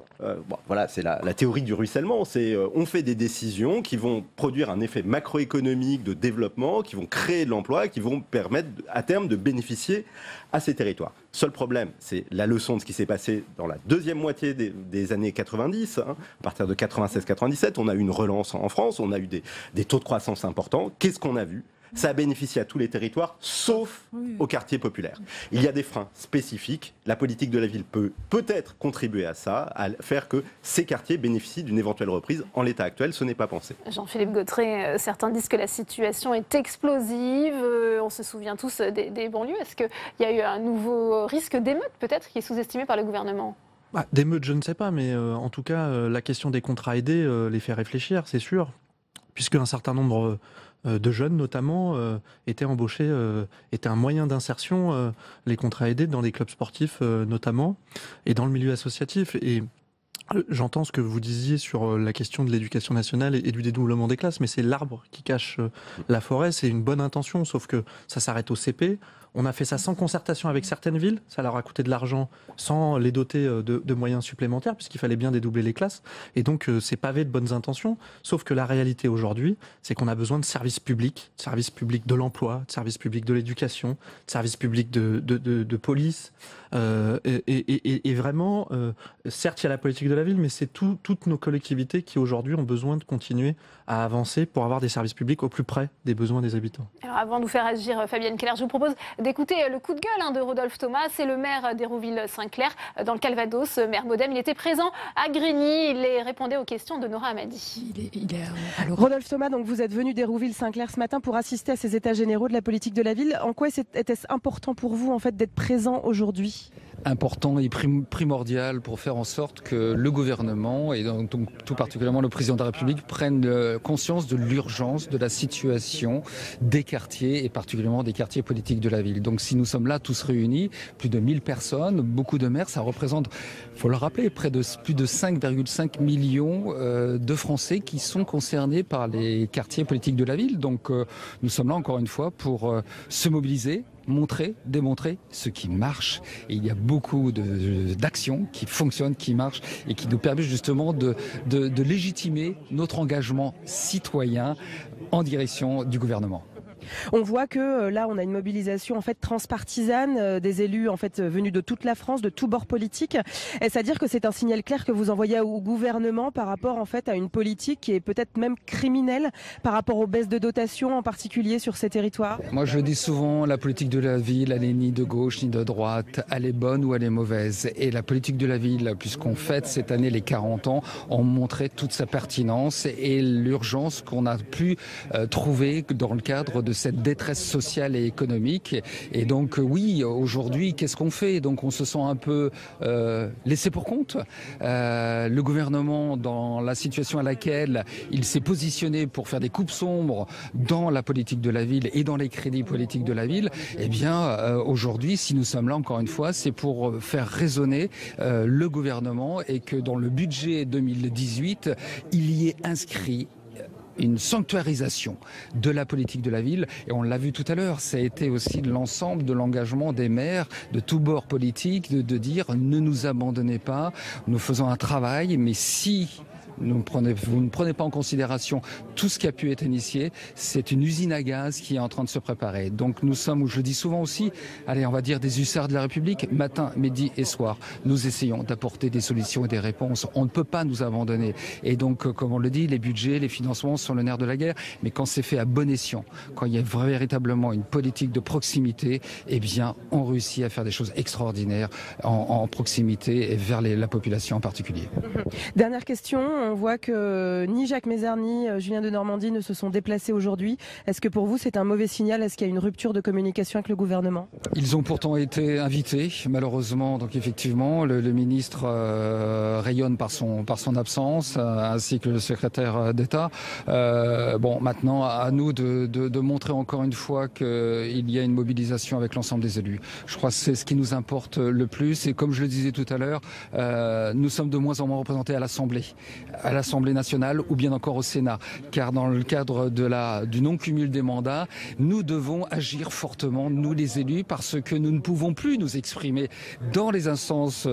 voilà, c'est la théorie du ruissellement, c'est on fait des décisions qui vont produire un effet macroéconomique de développement, qui vont créer de l'emploi, qui vont permettre à terme de bénéficier à ces territoires. Seul problème, c'est la leçon de ce qui s'est passé dans la deuxième moitié des années 90, hein, à partir de 96-97, on a eu une relance en France, on a eu des taux de croissance importants. Qu'est-ce qu'on a vu ? Ça a bénéficié à tous les territoires, sauf aux quartiers populaires. Il y a des freins spécifiques. La politique de la ville peut peut-être contribuer à ça, à faire que ces quartiers bénéficient d'une éventuelle reprise. En l'état actuel, ce n'est pas pensé. Jean-Philippe Gautret, certains disent que la situation est explosive. On se souvient tous des banlieues. Est-ce qu'il y a eu un nouveau risque d'émeute, peut-être, qui est sous-estimé par le gouvernement ? D'émeute, je ne sais pas, mais en tout cas, la question des contrats aidés les fait réfléchir, c'est sûr, puisque un certain nombre de jeunes, notamment, étaient embauchés, étaient un moyen d'insertion, les contrats aidés dans des clubs sportifs, notamment, et dans le milieu associatif. Et j'entends ce que vous disiez sur la question de l'éducation nationale et du dédoublement des classes, mais c'est l'arbre qui cache la forêt, c'est une bonne intention, sauf que ça s'arrête au CP. On a fait ça sans concertation avec certaines villes, ça leur a coûté de l'argent sans les doter de moyens supplémentaires, puisqu'il fallait bien dédoubler les classes. Et donc c'est pavé de bonnes intentions, sauf que la réalité aujourd'hui, c'est qu'on a besoin de services publics de l'emploi, de services publics de l'éducation, de services publics de police. Et vraiment, certes, il y a la politique de la ville, mais c'est toutes nos collectivités qui aujourd'hui ont besoin de continuer à avancer pour avoir des services publics au plus près des besoins des habitants. Alors avant de vous faire agir, Fabienne Keller, je vous propose d'écouter le coup de gueule de Rodolphe Thomas. C'est le maire d'Hérouville-Saint-Clair dans le Calvados, maire Modem. Il était présent à Grigny. Il répondait aux questions de Nora Hamadi. Rodolphe Thomas, donc vous êtes venu d'Hérouville-Saint-Clair ce matin pour assister à ces états généraux de la politique de la ville. En quoi était-ce important pour vous en fait d'être présent aujourd'hui ? Important et primordial pour faire en sorte que le gouvernement et donc tout particulièrement le président de la République prennent conscience de l'urgence de la situation des quartiers et particulièrement des quartiers politiques de la ville. Donc si nous sommes là tous réunis, plus de 1000 personnes, beaucoup de maires, ça représente, il faut le rappeler, plus de 5,5 millions de Français qui sont concernés par les quartiers politiques de la ville. Donc nous sommes là encore une fois pour se mobiliser, démontrer ce qui marche. Et il y a beaucoup d'actions qui fonctionnent, qui marchent et qui nous permettent justement de légitimer notre engagement citoyen en direction du gouvernement. On voit que là, on a une mobilisation en fait transpartisane des élus en fait venus de toute la France, de tous bords politiques. Est-ce à dire que c'est un signal clair que vous envoyez au gouvernement par rapport en fait à une politique qui est peut-être même criminelle par rapport aux baisses de dotation, en particulier sur ces territoires ? Moi, je le dis souvent, la politique de la ville, elle n'est ni de gauche ni de droite, elle est bonne ou elle est mauvaise. Et la politique de la ville, puisqu'on fête cette année les 40 ans, ont montré toute sa pertinence et l'urgence qu'on a pu trouver dans le cadre de cette détresse sociale et économique. Et donc oui, aujourd'hui, qu'est-ce qu'on fait ? Donc on se sent un peu laissé pour compte. Le gouvernement, dans la situation à laquelle il s'est positionné pour faire des coupes sombres dans la politique de la ville et dans les crédits politiques de la ville, eh bien aujourd'hui, si nous sommes là encore une fois, c'est pour faire résonner le gouvernement et que dans le budget 2018, il y ait inscrit une sanctuarisation de la politique de la ville. Et on l'a vu tout à l'heure, ça a été aussi l'ensemble de l'engagement des maires de tous bords politiques de dire ne nous abandonnez pas, nous faisons un travail, mais si vous ne prenez pas en considération tout ce qui a pu être initié, c'est une usine à gaz qui est en train de se préparer. Donc nous sommes, je le dis souvent aussi, allez, on va dire des hussards de la République, matin, midi et soir. Nous essayons d'apporter des solutions et des réponses. On ne peut pas nous abandonner. Et donc, comme on le dit, les budgets, les financements sont le nerf de la guerre. Mais quand c'est fait à bon escient, quand il y a véritablement une politique de proximité, eh bien, on réussit à faire des choses extraordinaires en proximité et vers la population en particulier. Dernière question. On voit que ni Jacques Mézard ni Julien Denormandie ne se sont déplacés aujourd'hui. Est-ce que pour vous c'est un mauvais signal ? Est-ce qu'il y a une rupture de communication avec le gouvernement ? Ils ont pourtant été invités, malheureusement. Donc effectivement, le ministre rayonne par son absence, ainsi que le secrétaire d'État. Maintenant, à nous de montrer encore une fois qu'il y a une mobilisation avec l'ensemble des élus. Je crois que c'est ce qui nous importe le plus. Et comme je le disais tout à l'heure, nous sommes de moins en moins représentés à l'Assemblée nationale ou bien encore au Sénat. Car dans le cadre du non-cumul des mandats, nous devons agir fortement, nous les élus, parce que nous ne pouvons plus nous exprimer dans les instances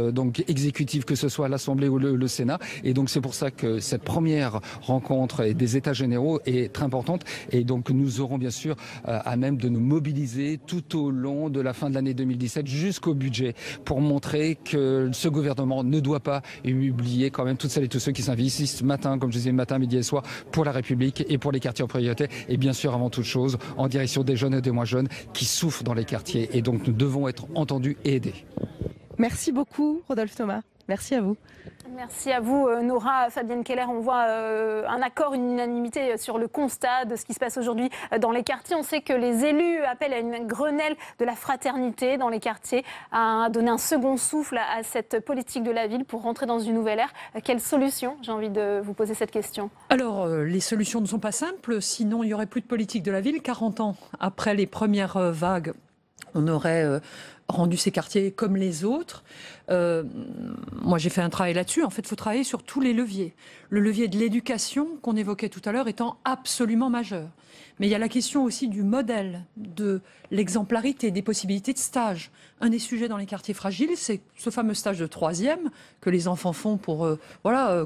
exécutives, que ce soit à l'Assemblée ou le Sénat. Et donc c'est pour ça que cette première rencontre des États généraux est très importante. Et donc nous aurons bien sûr à même de nous mobiliser tout au long de la fin de l'année 2017 jusqu'au budget pour montrer que ce gouvernement ne doit pas oublier quand même toutes celles et tous ceux qui s'investissent j'insiste matin, comme je disais matin, midi et soir, pour la République et pour les quartiers en priorité. Et bien sûr, avant toute chose, en direction des jeunes et des moins jeunes qui souffrent dans les quartiers. Et donc, nous devons être entendus et aidés. Merci beaucoup, Rodolphe Thomas. Merci à vous. Merci à vous, Nora. Fabienne Keller, on voit un accord, une unanimité sur le constat de ce qui se passe aujourd'hui dans les quartiers. On sait que les élus appellent à une Grenelle de la fraternité dans les quartiers, à donner un second souffle à cette politique de la ville pour rentrer dans une nouvelle ère. Quelle solution? J'ai envie de vous poser cette question. Alors, les solutions ne sont pas simples, sinon il n'y aurait plus de politique de la ville. 40 ans après les premières vagues, on aurait rendu ces quartiers comme les autres. Moi, j'ai fait un travail là-dessus. En fait, il faut travailler sur tous les leviers. Le levier de l'éducation, qu'on évoquait tout à l'heure, étant absolument majeur. Mais il y a la question aussi du modèle, de l'exemplarité, des possibilités de stage. Un des sujets dans les quartiers fragiles, c'est ce fameux stage de 3e que les enfants font pour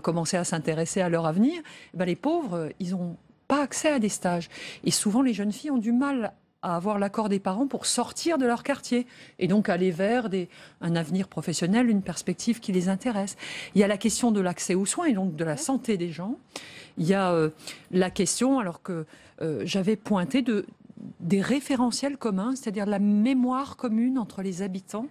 commencer à s'intéresser à leur avenir. Et ben, les pauvres, ils n'ont pas accès à des stages. Et souvent, les jeunes filles ont du mal à avoir l'accord des parents pour sortir de leur quartier et donc aller vers un avenir professionnel, une perspective qui les intéresse. Il y a la question de l'accès aux soins et donc de la santé des gens. Il y a la question, alors que j'avais pointé, des référentiels communs, c'est-à-dire la mémoire commune entre les habitants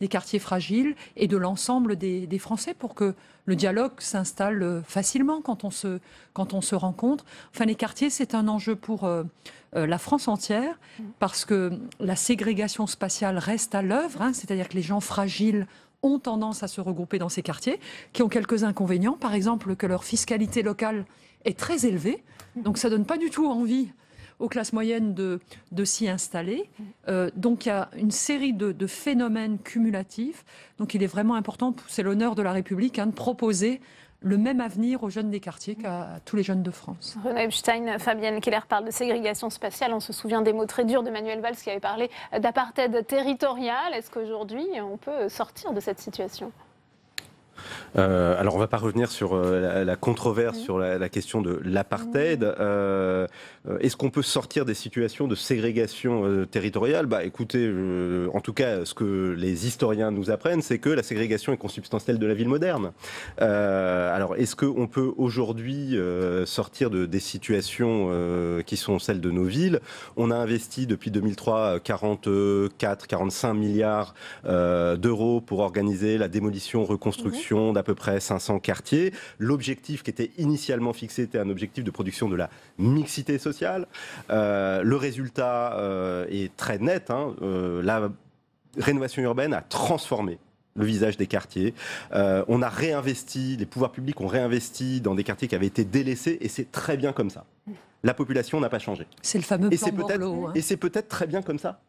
des quartiers fragiles et de l'ensemble des Français pour que le dialogue s'installe facilement quand on se rencontre. Enfin, les quartiers, c'est un enjeu pour la France entière parce que la ségrégation spatiale reste à l'œuvre, c'est-à-dire que les gens fragiles ont tendance à se regrouper dans ces quartiers qui ont quelques inconvénients, par exemple que leur fiscalité locale est très élevée, donc ça ne donne pas du tout envie aux classes moyennes de s'y installer. Donc il y a une série de phénomènes cumulatifs. Donc il est vraiment important, c'est l'honneur de la République, de proposer le même avenir aux jeunes des quartiers qu'à tous les jeunes de France. Renaud Epstein, Fabienne Keller parle de ségrégation spatiale. On se souvient des mots très durs de Manuel Valls qui avait parlé d'apartheid territorial. Est-ce qu'aujourd'hui on peut sortir de cette situation ? Alors on ne va pas revenir sur la controverse sur la question de l'apartheid. Est-ce qu'on peut sortir des situations de ségrégation territoriale ? Écoutez, en tout cas, ce que les historiens nous apprennent, c'est que la ségrégation est consubstantielle de la ville moderne. Alors est-ce qu'on peut aujourd'hui sortir des situations qui sont celles de nos villes ? On a investi depuis 2003 44-45 milliards d'euros pour organiser la démolition, reconstruction d'à peu près 500 quartiers. L'objectif qui était initialement fixé était un objectif de production de la mixité sociale. Le résultat est très net. La rénovation urbaine a transformé le visage des quartiers. On a réinvesti, les pouvoirs publics ont réinvesti dans des quartiers qui avaient été délaissés et c'est très bien comme ça. La population n'a pas changé. C'est le fameux plan Borloo. Et c'est peut-être très bien comme ça.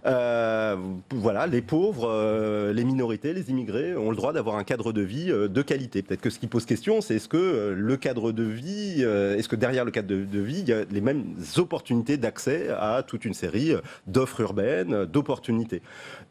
Voilà, les pauvres, les minorités, les immigrés ont le droit d'avoir un cadre de vie de qualité. Peut-être que ce qui pose question, c'est est-ce que le cadre de vie, est-ce que derrière le cadre de vie, il y a les mêmes opportunités d'accès à toute une série d'offres urbaines, d'opportunités.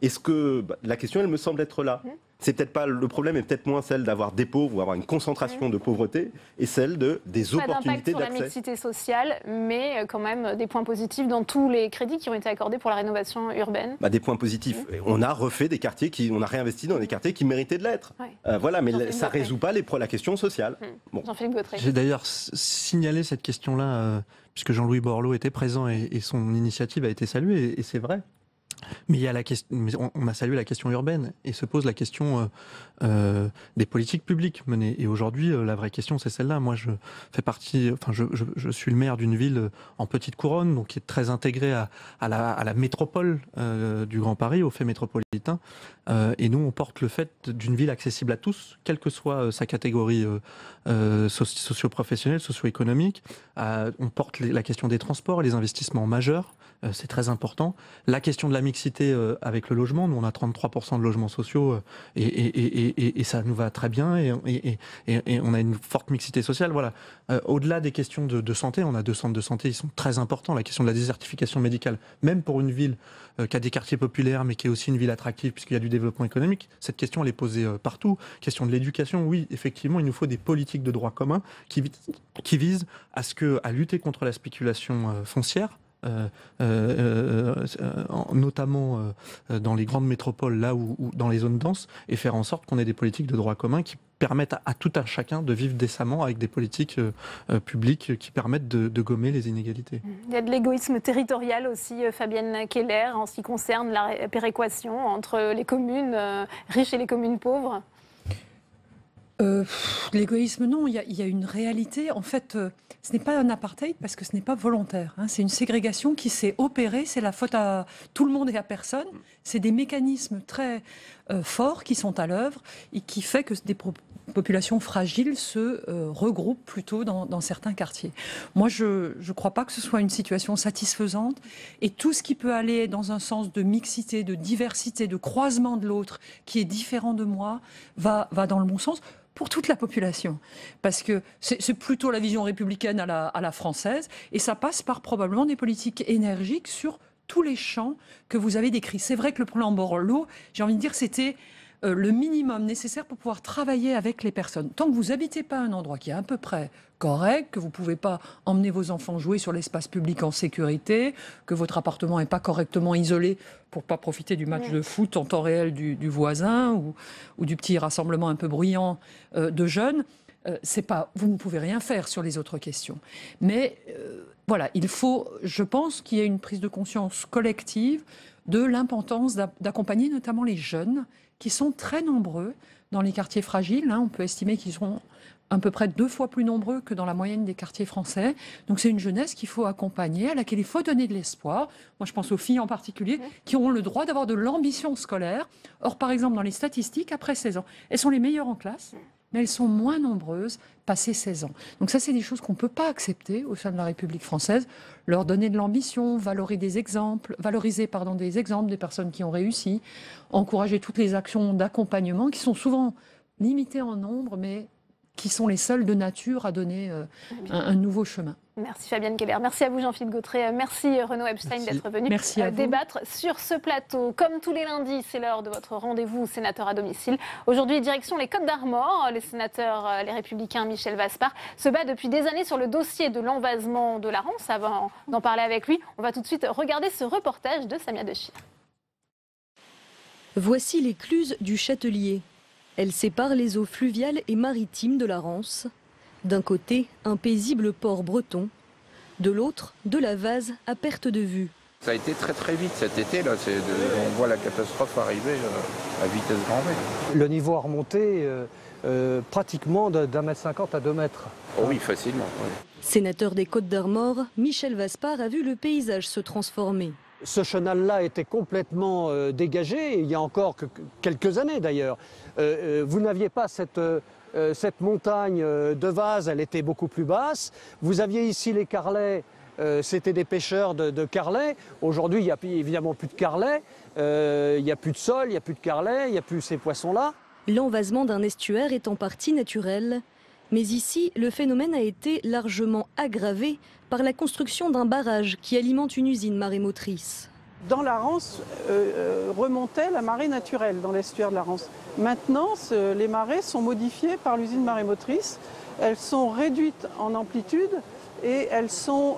Est-ce que la question, elle me semble être là. C'est peut-être pas le problème, est peut-être moins celle d'avoir des pauvres ou avoir une concentration de pauvreté, et celle des opportunités d'accès. Pas d'impact sur la mixité sociale, mais quand même des points positifs dans tous les crédits qui ont été accordés pour la rénovation urbaine. Des points positifs. On a refait des quartiers, on a réinvesti dans des quartiers qui méritaient de l'être. Voilà, mais ça ne résout pas la question sociale. Bon. Jean-Philippe Gautret. J'ai d'ailleurs signalé cette question-là, puisque Jean-Louis Borloo était présent et son initiative a été saluée, et c'est vrai. Mais il y a on a salué la question urbaine et se pose la question des politiques publiques menées. Et aujourd'hui, la vraie question, c'est celle-là. Moi, je fais partie, je suis le maire d'une ville en petite couronne, donc qui est très intégrée à la métropole du Grand Paris, au fait métropolitain. Et nous, on porte le fait d'une ville accessible à tous, quelle que soit sa catégorie socio-professionnelle, socio-économique. On porte la question des transports, les investissements majeurs. C'est très important. La question de la mixité avec le logement, nous on a 33% de logements sociaux et ça nous va très bien et on a une forte mixité sociale. Voilà. Au-delà des questions de santé, on a 2 centres de santé, ils sont très importants. La question de la désertification médicale, même pour une ville qui a des quartiers populaires mais qui est aussi une ville attractive puisqu'il y a du développement économique, cette question elle est posée partout. Question de l'éducation, oui, effectivement, il nous faut des politiques de droit commun qui visent à lutter contre la spéculation foncière, notamment dans les grandes métropoles, là où dans les zones denses, et faire en sorte qu'on ait des politiques de droit commun qui permettent à tout un chacun de vivre décemment avec des politiques publiques qui permettent de gommer les inégalités. Il y a de l'égoïsme territorial aussi, Fabienne Keller, en ce qui concerne la péréquation entre les communes riches et les communes pauvres. L'égoïsme, non, il y a une réalité. En fait, ce n'est pas un apartheid parce que ce n'est pas volontaire. Hein. C'est une ségrégation qui s'est opérée, c'est la faute à tout le monde et à personne. C'est des mécanismes très forts qui sont à l'œuvre et qui fait que des populations fragiles se regroupent plutôt dans certains quartiers. Moi, je ne crois pas que ce soit une situation satisfaisante et tout ce qui peut aller dans un sens de mixité, de diversité, de croisement de l'autre qui est différent de moi va dans le bon sens. Pour toute la population, parce que c'est plutôt la vision républicaine à la française, et ça passe par probablement des politiques énergiques sur tous les champs que vous avez décrits. C'est vrai que le plan Borloo, j'ai envie de dire, c'était le minimum nécessaire pour pouvoir travailler avec les personnes. Tant que vous n'habitez pas un endroit qui est à peu près correct, que vous ne pouvez pas emmener vos enfants jouer sur l'espace public en sécurité, que votre appartement n'est pas correctement isolé pour ne pas profiter du match de foot en temps réel du voisin ou du petit rassemblement un peu bruyant de jeunes, vous ne pouvez rien faire sur les autres questions. Mais voilà, je pense qu'il y a une prise de conscience collective de l'importance d'accompagner notamment les jeunes qui sont très nombreux dans les quartiers fragiles. On peut estimer qu'ils sont à peu près 2 fois plus nombreux que dans la moyenne des quartiers français. Donc c'est une jeunesse qu'il faut accompagner, à laquelle il faut donner de l'espoir. Moi, je pense aux filles en particulier, qui ont le droit d'avoir de l'ambition scolaire. Or, par exemple, dans les statistiques, après 16 ans, elles sont les meilleures en classe, mais elles sont moins nombreuses passé 16 ans. Donc ça, c'est des choses qu'on ne peut pas accepter au sein de la République française. Leur donner de l'ambition, valoriser des exemples des personnes qui ont réussi, encourager toutes les actions d'accompagnement qui sont souvent limitées en nombre, mais qui sont les seuls de nature à donner un nouveau chemin. Merci Fabienne Keller. Merci à vous Jean-Philippe Gautret. Merci Renaud Epstein d'être venu débattre sur ce plateau. Comme tous les lundis, c'est l'heure de votre rendez-vous sénateur à domicile. Aujourd'hui, direction les Côtes-d'Armor. Les sénateurs, les Républicains, Michel Vaspart, se bat depuis des années sur le dossier de l'envasement de la Rance. Avant d'en parler avec lui, on va tout de suite regarder ce reportage de Samia Dechir. Voici l'écluse du Châtelier. Elle sépare les eaux fluviales et maritimes de la Rance. D'un côté, un paisible port breton. De l'autre, de la vase à perte de vue. Ça a été très très vite cet été. Là. On voit la catastrophe arriver à vitesse grand V. Le niveau a remonté pratiquement d'1,50 m à 2 mètres. Oh oui, facilement. Oui. Sénateur des Côtes-d'Armor, Michel Vaspart a vu le paysage se transformer. Ce chenal-là était complètement dégagé, il y a encore quelques années d'ailleurs. Vous n'aviez pas cette montagne de vase, elle était beaucoup plus basse. Vous aviez ici les carlets, c'était des pêcheurs de carlets. Aujourd'hui, il n'y a évidemment plus de carlets, il n'y a plus de sol, il n'y a plus de carlets, il n'y a plus ces poissons-là. L'envasement d'un estuaire est en partie naturel. Mais ici, le phénomène a été largement aggravé par la construction d'un barrage qui alimente une usine marémotrice. Dans la Rance remontait la marée naturelle dans l'estuaire de la Rance. Maintenant, les marées sont modifiées par l'usine marémotrice. Elles sont réduites en amplitude et elles sont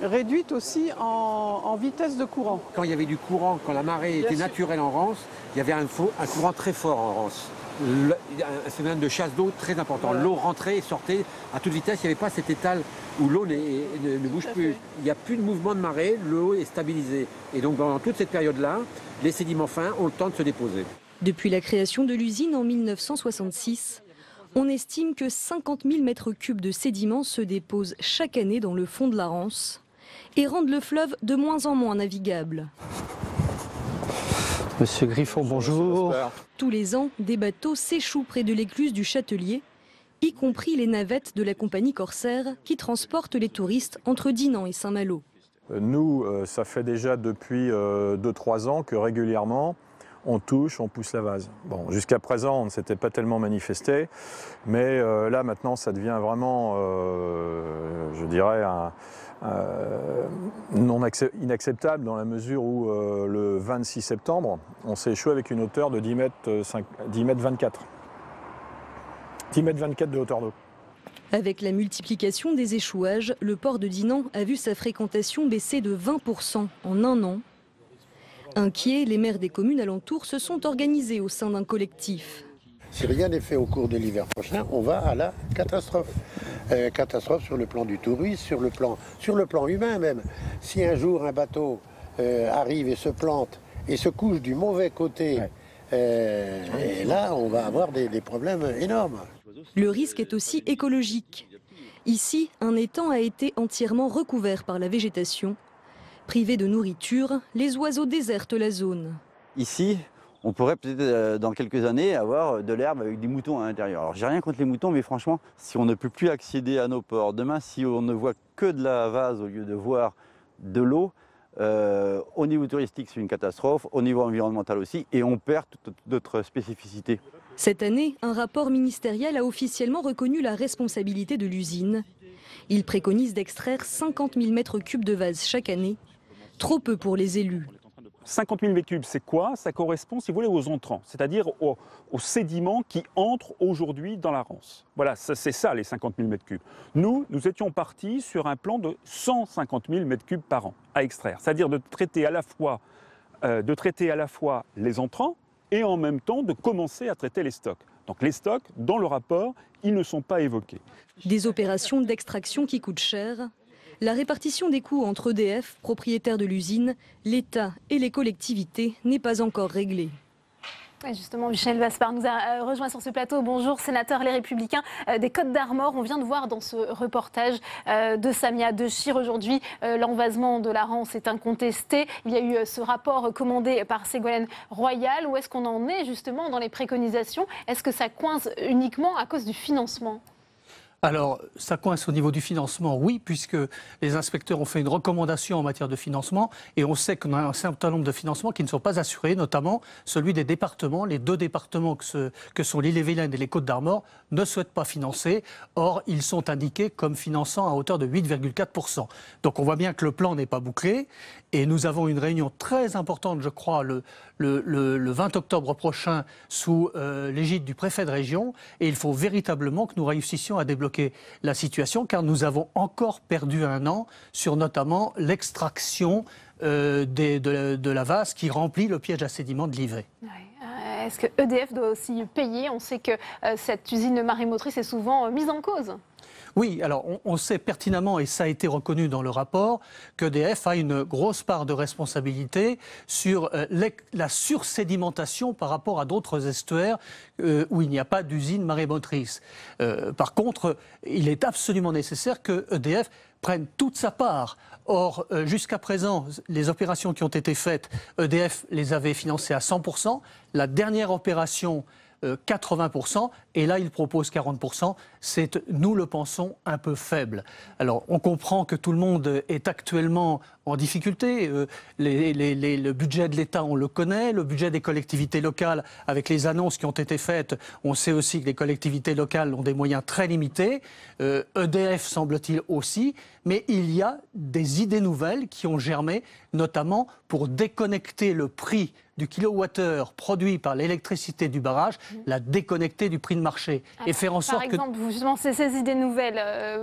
réduites aussi en vitesse de courant. Quand il y avait du courant, quand la marée était naturelle en Rance, il y avait un courant très fort en Rance. Un phénomène de chasse d'eau très important. L'eau rentrait et sortait à toute vitesse. Il n'y avait pas cet étal où l'eau ne bouge plus. Il n'y a plus de mouvement de marée, l'eau est stabilisée. Et donc pendant toute cette période-là, les sédiments fins ont le temps de se déposer. Depuis la création de l'usine en 1966, on estime que 50 000 mètres cubes de sédiments se déposent chaque année dans le fond de la Rance et rendent le fleuve de moins en moins navigable. Monsieur Griffon, bonjour. Tous les ans, des bateaux s'échouent près de l'écluse du Châtelier, y compris les navettes de la compagnie Corsair qui transportent les touristes entre Dinan et Saint-Malo. Nous, ça fait déjà depuis 2-3 ans que régulièrement, on pousse la vase. Bon, jusqu'à présent, on ne s'était pas tellement manifesté, mais là, maintenant, ça devient vraiment, je dirais, inacceptable dans la mesure où le 26 septembre, on s'est échoué avec une hauteur de 10 mètres 24. 10 mètres 24 de hauteur d'eau. Avec la multiplication des échouages, le port de Dinan a vu sa fréquentation baisser de 20% en un an. Inquiets, les maires des communes alentours se sont organisés au sein d'un collectif. Si rien n'est fait au cours de l'hiver prochain, on va à la catastrophe. Catastrophe sur le plan du tourisme, sur le plan humain même. Si un jour un bateau arrive et se plante et se couche du mauvais côté, et là on va avoir des problèmes énormes. Le risque est aussi écologique. Ici, un étang a été entièrement recouvert par la végétation. Privés de nourriture, les oiseaux désertent la zone. Ici, on pourrait peut-être dans quelques années avoir de l'herbe avec des moutons à l'intérieur. Alors j'ai rien contre les moutons, mais franchement, si on ne peut plus accéder à nos ports, demain si on ne voit que de la vase au lieu de voir de l'eau, au niveau touristique c'est une catastrophe, au niveau environnemental aussi, et on perd toute notre spécificité. Cette année, un rapport ministériel a officiellement reconnu la responsabilité de l'usine. Il préconise d'extraire 50 000 mètres cubes de vase chaque année, trop peu pour les élus. 50 000 mètres cubes, c'est quoi? Ça correspond, si vous voulez, aux entrants, c'est-à-dire aux sédiments qui entrent aujourd'hui dans la Rance. Voilà, c'est ça les 50 000 mètres cubes. Nous étions partis sur un plan de 150 000 mètres cubes par an à extraire, c'est-à-dire de traiter à la fois les entrants et en même temps de commencer à traiter les stocks. Donc les stocks, dans le rapport, ils ne sont pas évoqués. Des opérations d'extraction qui coûtent cher. La répartition des coûts entre EDF, propriétaire de l'usine, l'État et les collectivités n'est pas encore réglée. Et justement, Michel Vaspart nous a rejoint sur ce plateau. Bonjour, sénateur Les Républicains des Côtes-d'Armor. On vient de voir dans ce reportage de Samia Dechir aujourd'hui, l'envasement de la Rance est incontesté. Il y a eu ce rapport commandé par Ségolène Royal. Où est-ce qu'on en est justement dans les préconisations? Est-ce que ça coince uniquement à cause du financement? Alors, ça coince au niveau du financement, oui, puisque les inspecteurs ont fait une recommandation en matière de financement et on sait qu'on a un certain nombre de financements qui ne sont pas assurés, notamment celui des départements. Les deux départements que sont l'Ille-et-Vilaine et les Côtes-d'Armor ne souhaitent pas financer. Or, ils sont indiqués comme finançant à hauteur de 8,4%. Donc, on voit bien que le plan n'est pas bouclé et nous avons une réunion très importante, je crois, le 20 octobre prochain sous l'égide du préfet de région et il faut véritablement que nous réussissions à débloquer la situation car nous avons encore perdu un an sur notamment l'extraction de la vase qui remplit le piège à sédiments de l'Ivray. Ouais. Est-ce que EDF doit aussi payer? On sait que cette usine marémotrice est souvent mise en cause. Oui, alors on sait pertinemment, et ça a été reconnu dans le rapport, qu'EDF a une grosse part de responsabilité sur la sursédimentation par rapport à d'autres estuaires où il n'y a pas d'usine marémotrice. Par contre, il est absolument nécessaire que EDF prenne toute sa part. Or, jusqu'à présent, les opérations qui ont été faites, EDF les avait financées à 100%. La dernière opération, 80%, et là il propose 40%, c'est, nous le pensons, un peu faible. Alors on comprend que tout le monde est actuellement en difficulté, le budget de l'État on le connaît, le budget des collectivités locales avec les annonces qui ont été faites, on sait aussi que les collectivités locales ont des moyens très limités, EDF semble-t-il aussi, mais il y a des idées nouvelles qui ont germé, notamment pour déconnecter le prix du kilowattheure produit par l'électricité du barrage, la déconnecter du prix de marché. Et faire en sorte par exemple, justement, ces idées nouvelles,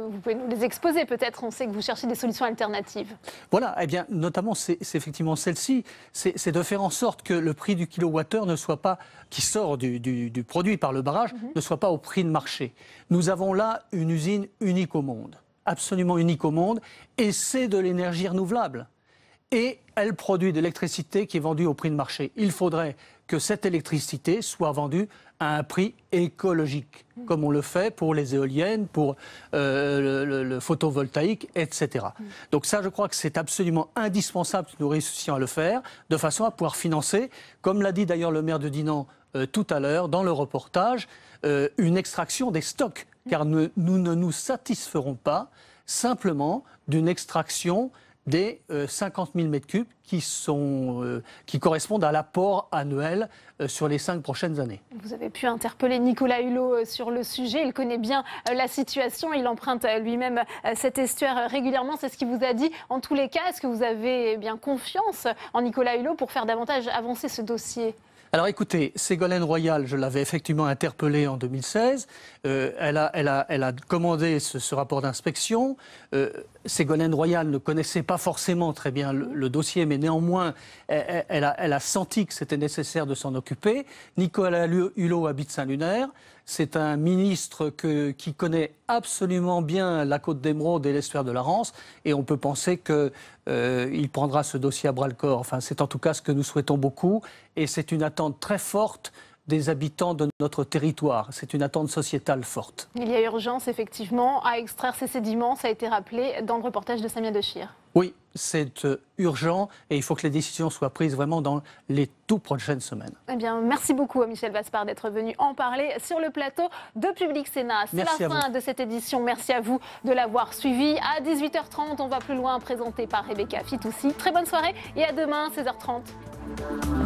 vous pouvez nous les exposer peut-être, on sait que vous cherchez des solutions alternatives. Voilà, eh bien, notamment, c'est effectivement celle-ci, c'est de faire en sorte que le prix du kilowattheure ne soit pas, qui sort du produit par le barrage, ne soit pas au prix de marché. Nous avons là une usine unique au monde, absolument unique au monde, et c'est de l'énergie renouvelable. Et elle produit de l'électricité qui est vendue au prix de marché. Il faudrait que cette électricité soit vendue à un prix écologique, comme on le fait pour les éoliennes, pour le photovoltaïque, etc. Donc ça, je crois que c'est absolument indispensable que nous réussissions à le faire, de façon à pouvoir financer, comme l'a dit d'ailleurs le maire de Dinan tout à l'heure dans le reportage, une extraction des stocks, car nous ne nous satisferons pas simplement d'une extraction des 50 000 mètres cubes qui correspondent à l'apport annuel sur les 5 prochaines années. Vous avez pu interpeller Nicolas Hulot sur le sujet. Il connaît bien la situation. Il emprunte lui-même cet estuaire régulièrement. C'est ce qu'il vous a dit. En tous les cas, est-ce que vous avez bien confiance en Nicolas Hulot pour faire davantage avancer ce dossier ? Alors écoutez, Ségolène Royal, je l'avais effectivement interpellée en 2016. Elle a commandé ce rapport d'inspection. Ségolène Royal ne connaissait pas forcément très bien le dossier, mais néanmoins, elle a senti que c'était nécessaire de s'en occuper. Nicolas Hulot habite Saint-Lunaire. C'est un ministre qui connaît absolument bien la côte d'Émeraude et l'estuaire de la Rance, et on peut penser qu'il prendra ce dossier à bras-le-corps. Enfin, c'est en tout cas ce que nous souhaitons beaucoup, et c'est une attente très forte des habitants de notre territoire. C'est une attente sociétale forte. Il y a urgence, effectivement, à extraire ces sédiments, ça a été rappelé dans le reportage de Samia Dechir. Oui, c'est urgent et il faut que les décisions soient prises vraiment dans les tout prochaines semaines. Eh bien, merci beaucoup à Michel Vaspart d'être venu en parler sur le plateau de Public Sénat. C'est la fin de cette édition. Merci à vous de l'avoir suivi. À 18h30, on va plus loin, présenté par Rebecca Fitoussi. Très bonne soirée et à demain, 16h30.